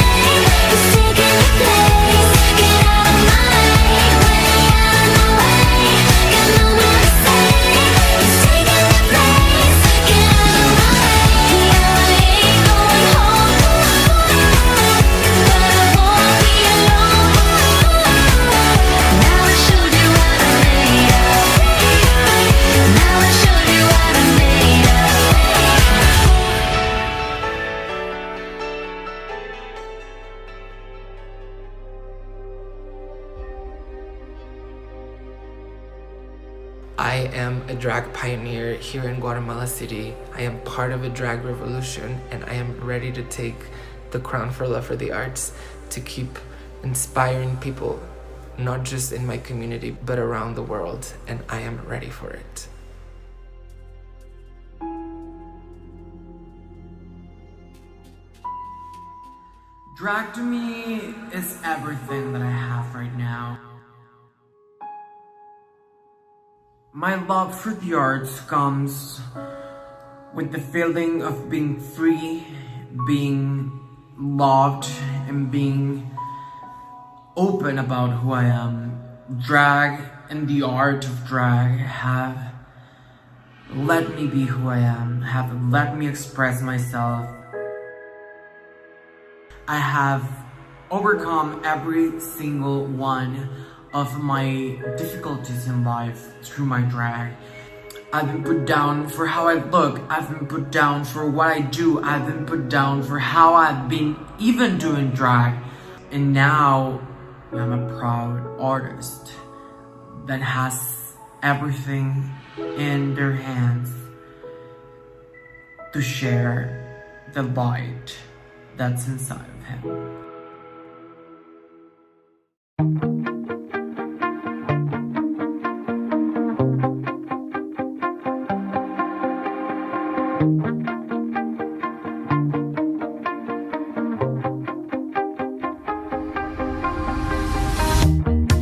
It's taking your place. Get out of my way out of my way. Got no more to say. It's taking your place. Get out of my way. I ain't going home, but I won't be alone. Now I showed you what I'm made of. Now I showed you what I'm made of. I am a drag pioneer here in Guatemala City. I am part of a drag revolution, and I am ready to take the crown for love for the arts to keep inspiring people, not just in my community, but around the world, and I am ready for it. Drag to me is everything that I have right now. My love for the arts comes with the feeling of being free, being loved, and being open about who I am. Drag and the art of drag have let me be who I am, have let me express myself. I have overcome every single one of my difficulties in life through my drag. I've been put down for how I look, I've been put down for what I do, I've been put down for how I've been even doing drag. And now I'm a proud artist. that has everything in their hands to share the light that's inside of him.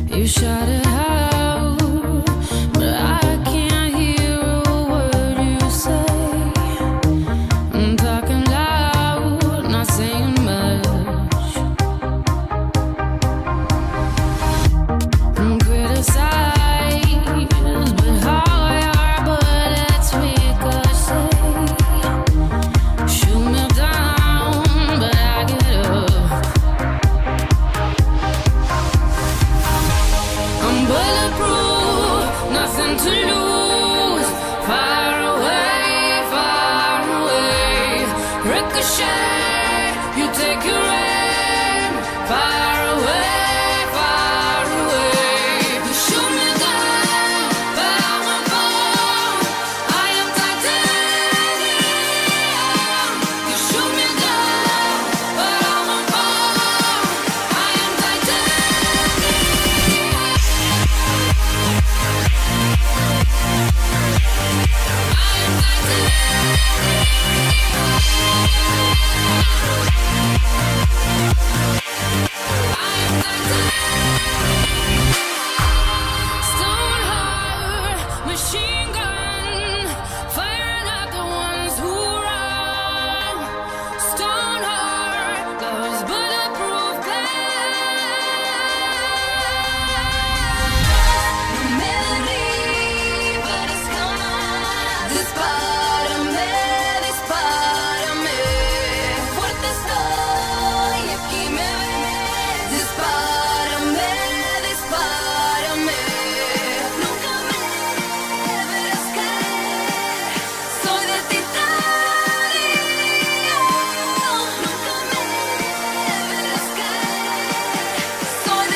You shout it out, but I can't hear a word you say. I'm talking loud, not saying much. I'm criticized, but how your bullets ricochet. Shoot me down, but I get up. I'm bulletproof, nothing to lose. Far away, ricochet. You take your aim. Far away. You shoot me down, but I won't fall. I am titanium. You shoot me down, but I won't fall. I am titanium. Stone heart, machine gun, firing at the ones who run. Stone heart, those bulletproof glass. No melody, but it's gone. Dispárame, dispárame. Fuerte estoy, aquí me ves. Dispárame, dispárame. Nunca me verás caer. Soy de titanio. Nunca me verás caer. Soy de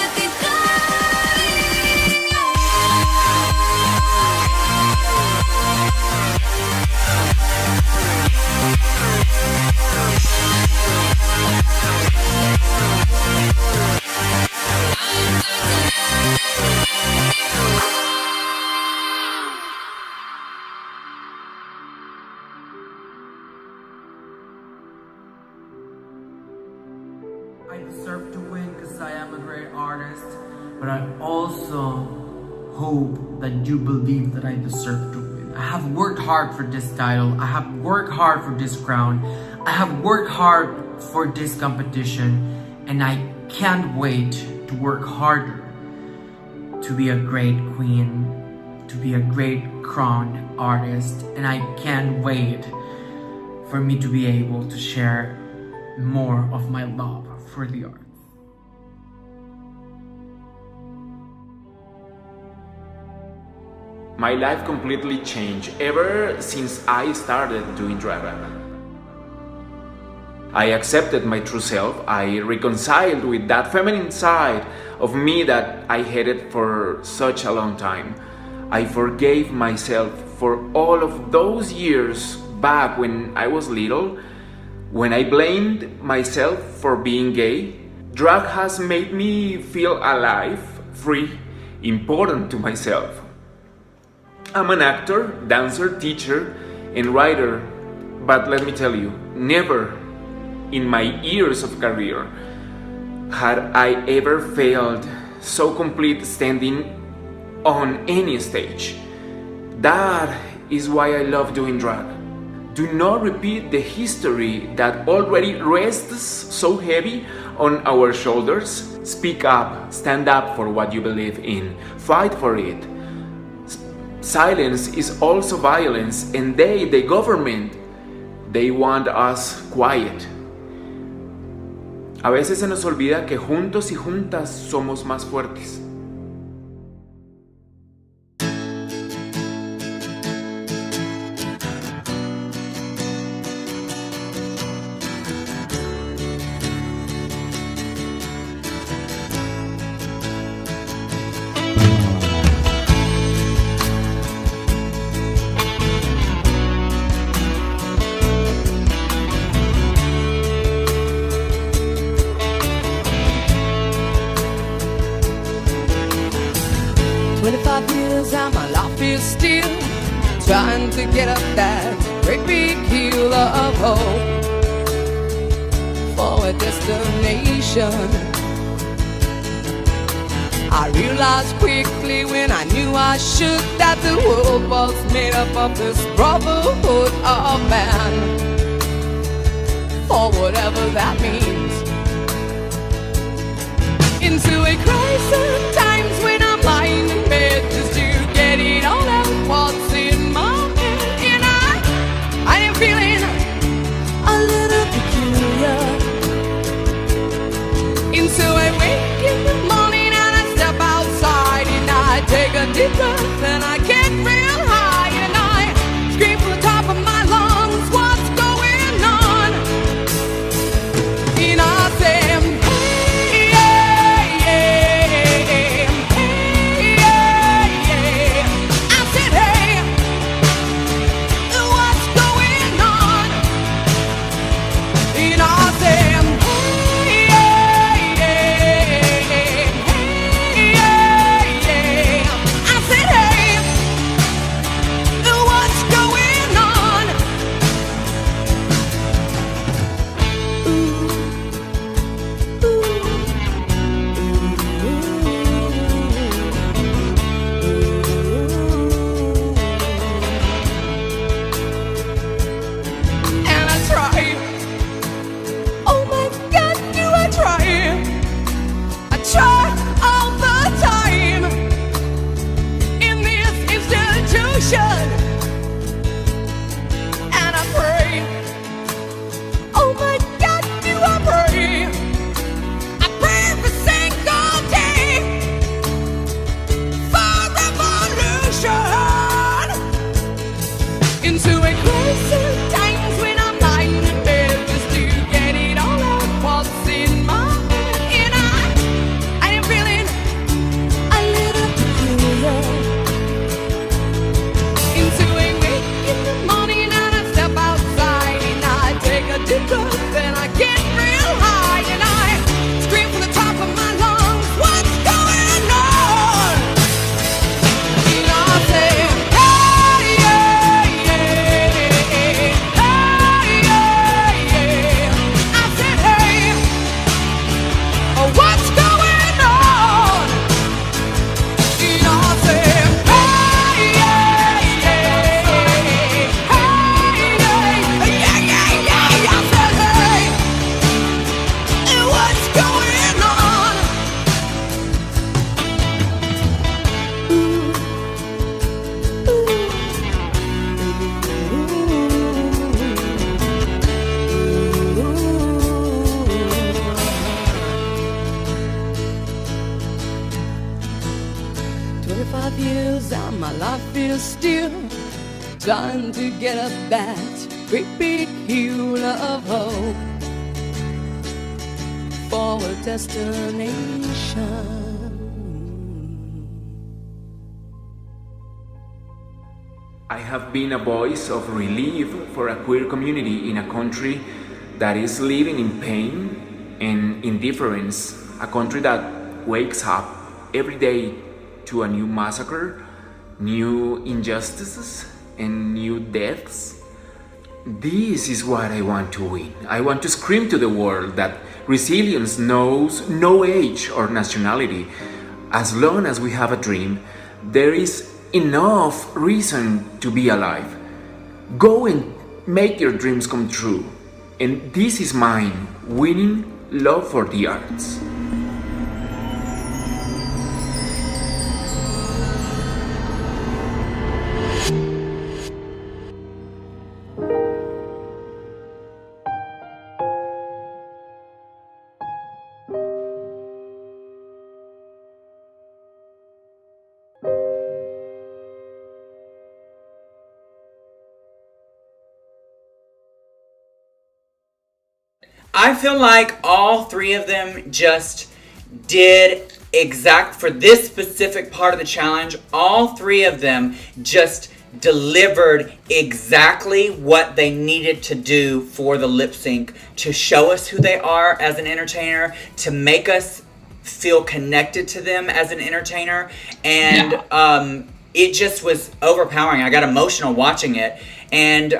I deserve to win because I am a great artist, but I also hope that you believe that I deserve to win. I have worked hard for this title. I have worked hard for this crown. I have worked hard for this competition, and I can't wait to work harder to be a great queen, to be a great crowned artist, and I can't wait for me to be able to share more of my love for the arts. My life completely changed ever since I started doing drag. I accepted my true self. I reconciled with that feminine side of me that I hated for such a long time. I forgave myself for all of those years back when I was little, when I blamed myself for being gay. Drag has made me feel alive, free, important to myself. I'm an actor, dancer, teacher, and writer, but let me tell you, never in my years of career had I ever felt so complete standing on any stage. That is why I love doing drag. Do not repeat the history that already rests so heavy on our shoulders. Speak up, stand up for what you believe in, fight for it. Silence is also violence, and they, the government, they want us quiet. A veces se nos olvida que juntos y juntas somos más fuertes. is still trying to get up that great big hill of hope for a destination. I realized quickly when I knew I should that the world was made up of this brotherhood of man, for whatever that means. Into a crisis times when I'm lying in bed just to get it all out what's in my head. And I am feeling a little peculiar. And so I wake in the morning and I step outside and I take a deep breath and I get real high and I scream from the top of my lungs, what's going on? And I say, trying to get up that great big hill of hope for a destination. I have been a voice of relief for a queer community in a country that is living in pain and indifference, a country that wakes up every day to a new massacre, new injustices, and new deaths. This is what I want to win. I want to scream to the world that resilience knows no age or nationality. As long as we have a dream, there is enough reason to be alive. Go and make your dreams come true. And this is mine, winning love for the arts. I feel like all three of them just did for this specific part of the challenge, all three of them just delivered exactly what they needed to do for the lip sync to show us who they are as an entertainer, to make us feel connected to them as an entertainer, and it just was overpowering. I got emotional watching it. And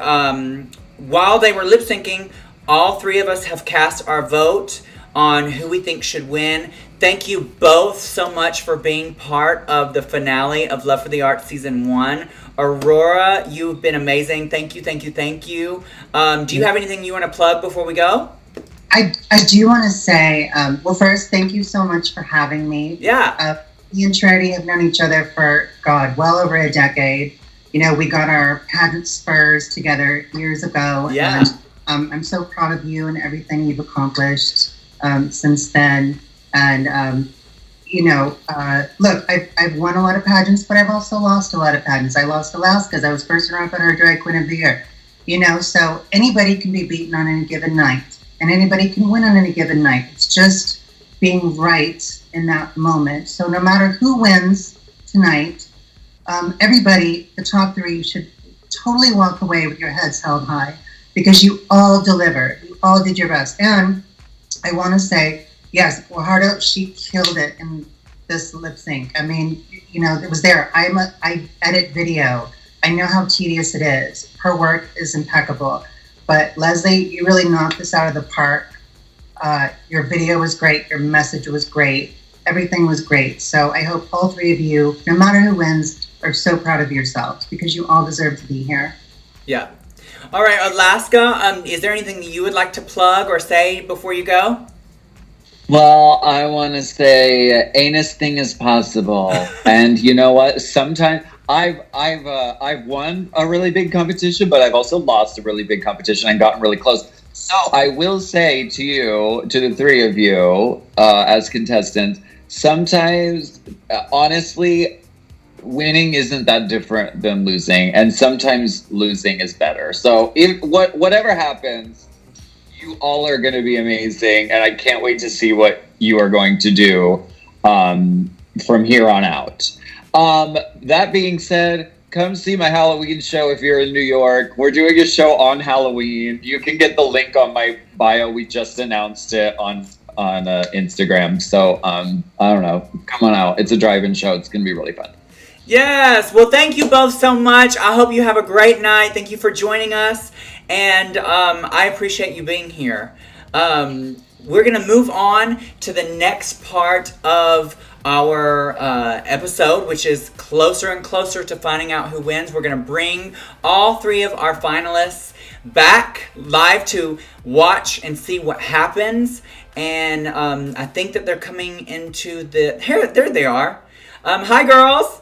while they were lip syncing, all three of us have cast our vote on who we think should win. Thank you both so much for being part of the finale of Love for the Arts Season 1. Aurora, you've been amazing. Thank you, thank you, thank you. Do you have anything you want to plug before we go? I do want to say, well, first, thank you so much for having me. Yeah. Me and Charity have known each other for, God, well over a decade. You know, we got our pageant spurs together years ago. Yeah. And I'm so proud of you and everything you've accomplished since then. And, you know, look, I've won a lot of pageants, but I've also lost a lot of pageants. I lost Alaska's. I was first runner-up Drag Queen of the Year. You know, so anybody can be beaten on any given night. And anybody can win on any given night. It's just being right in that moment. So no matter who wins tonight, everybody, the top three, should totally walk away with your heads held high because you all delivered. You all did your best. And I want to say, yes, Guajardo, she killed it in this lip sync. I mean, you know, it was there. I edit video. I know how tedious it is. Her work is impeccable. But Leslie, you really knocked this out of the park. Your video was great. Your message was great. Everything was great. So I hope all three of you, no matter who wins, are so proud of yourselves because you all deserve to be here. Yeah. All right, Alaska, is there anything that you would like to plug or say before you go? Well, I want to say, anus thing is possible, and you know what? Sometimes I've won a really big competition, but I've also lost a really big competition and gotten really close. So I will say to you, to the three of you, as contestants, sometimes, honestly, winning isn't that different than losing, and sometimes losing is better. So if whatever happens, you all are going to be amazing, and I can't wait to see what you are going to do from here on out. That being said, come see my Halloween show if you're in New York. We're doing a show on Halloween. You can get the link on my bio. We just announced it on Instagram. So I don't know. Come on out. It's a drive-in show. It's going to be really fun. Yes. Well, thank you both so much. I hope you have a great night. Thank you for joining us. And I appreciate you being here. We're going to move on to the next part of our episode, which is closer and closer to finding out who wins. We're going to bring all three of our finalists back live to watch and see what happens. And I think that they're coming into the... There they are. Hi, girls.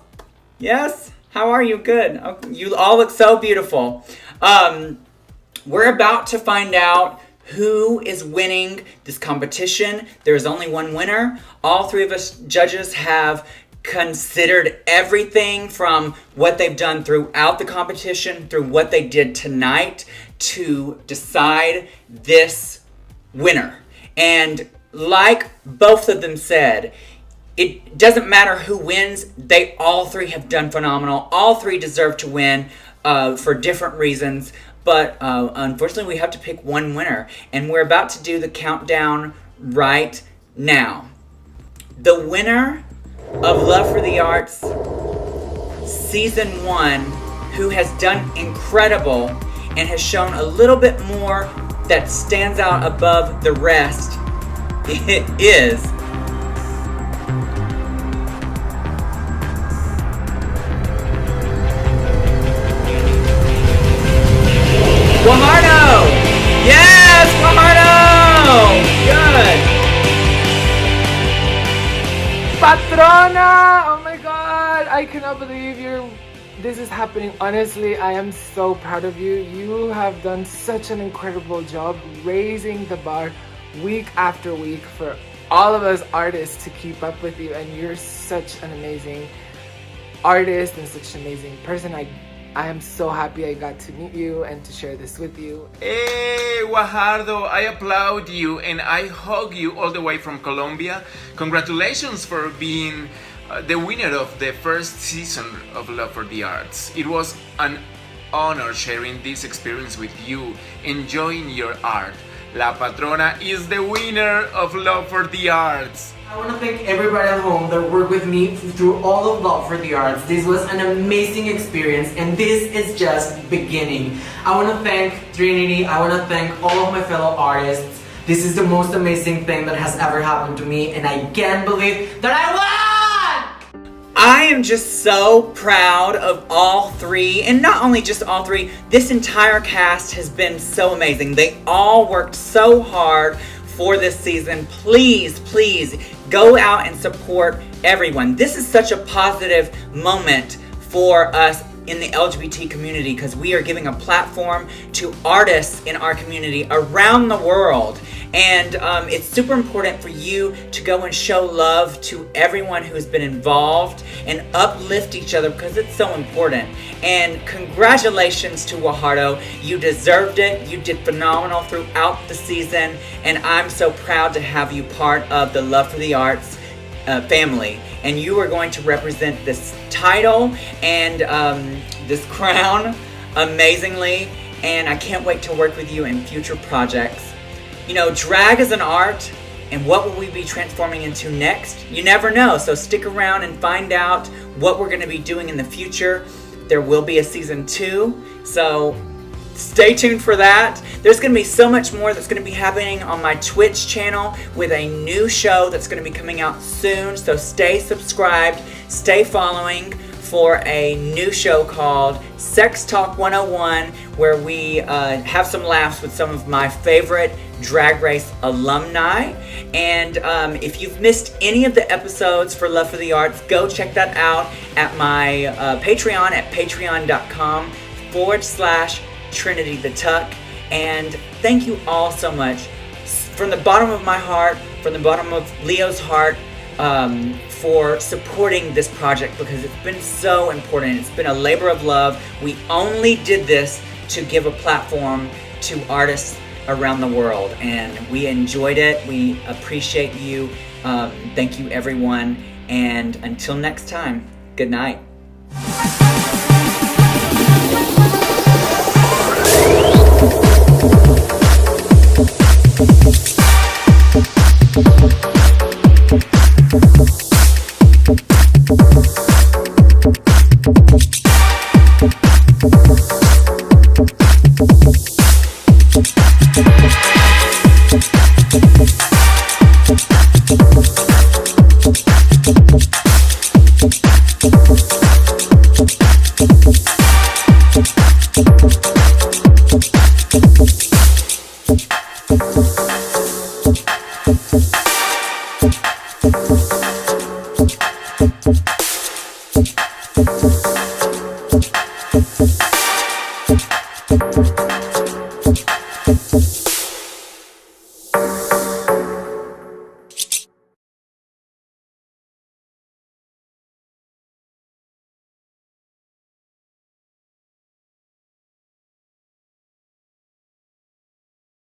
Yes? How are you? Good. Oh, you all look so beautiful. We're about to find out who is winning this competition. There's only one winner. All three of us judges have considered everything from what they've done throughout the competition through what they did tonight to decide this winner. And like both of them said, it doesn't matter who wins. They all three have done phenomenal. All three deserve to win for different reasons. But unfortunately, we have to pick one winner. And we're about to do the countdown right now. The winner of Love for the Arts Season 1, who has done incredible and has shown a little bit more that stands out above the rest, it is... Guajardo! Yes, Guajardo! Good! Patrona! Oh my god! I cannot believe this is happening. Honestly, I am so proud of you. You have done such an incredible job raising the bar week after week for all of us artists to keep up with you, and you're such an amazing artist and such an amazing person. I am so happy I got to meet you and to share this with you. Hey, Guajardo, I applaud you and I hug you all the way from Colombia. Congratulations for being the winner of the first season of Love for the Arts. It was an honor sharing this experience with you, enjoying your art, La Patrona is the winner of Love for the Arts. I want to thank everybody at home that worked with me through all of Love for the Arts. This was an amazing experience, and this is just beginning. I want to thank Trinity. I want to thank all of my fellow artists. This is the most amazing thing that has ever happened to me, and I can't believe that I won! I am just so proud of all three, and not only just all three, this entire cast has been so amazing. They all worked so hard for this season. Please, please go out and support everyone. This is such a positive moment for us in the LGBT community because we are giving a platform to artists in our community around the world. And it's super important for you to go and show love to everyone who's been involved and uplift each other because it's so important. And congratulations to Guajardo. You deserved it. You did phenomenal throughout the season. And I'm so proud to have you part of the Love for the Arts family. And you are going to represent this title and this crown amazingly. And I can't wait to work with you in future projects. You know, drag is an art, and what will we be transforming into next? You never know, so stick around and find out what we're going to be doing in the future. There will be a season 2, so stay tuned for that. There's going to be so much more that's going to be happening on my Twitch channel with a new show that's going to be coming out soon, so stay subscribed, stay following for a new show called Sex Talk 101, where we have some laughs with some of my favorite Drag Race alumni. And if you've missed any of the episodes for Love for the Arts, go check that out at my Patreon at patreon.com/Trinity the Tuck. And thank you all so much. From the bottom of my heart, from the bottom of Leo's heart, for supporting this project because it's been so important. It's been a labor of love. We only did this to give a platform to artists around the world, and we enjoyed it. We appreciate you. Thank you, everyone. And until next time, good night.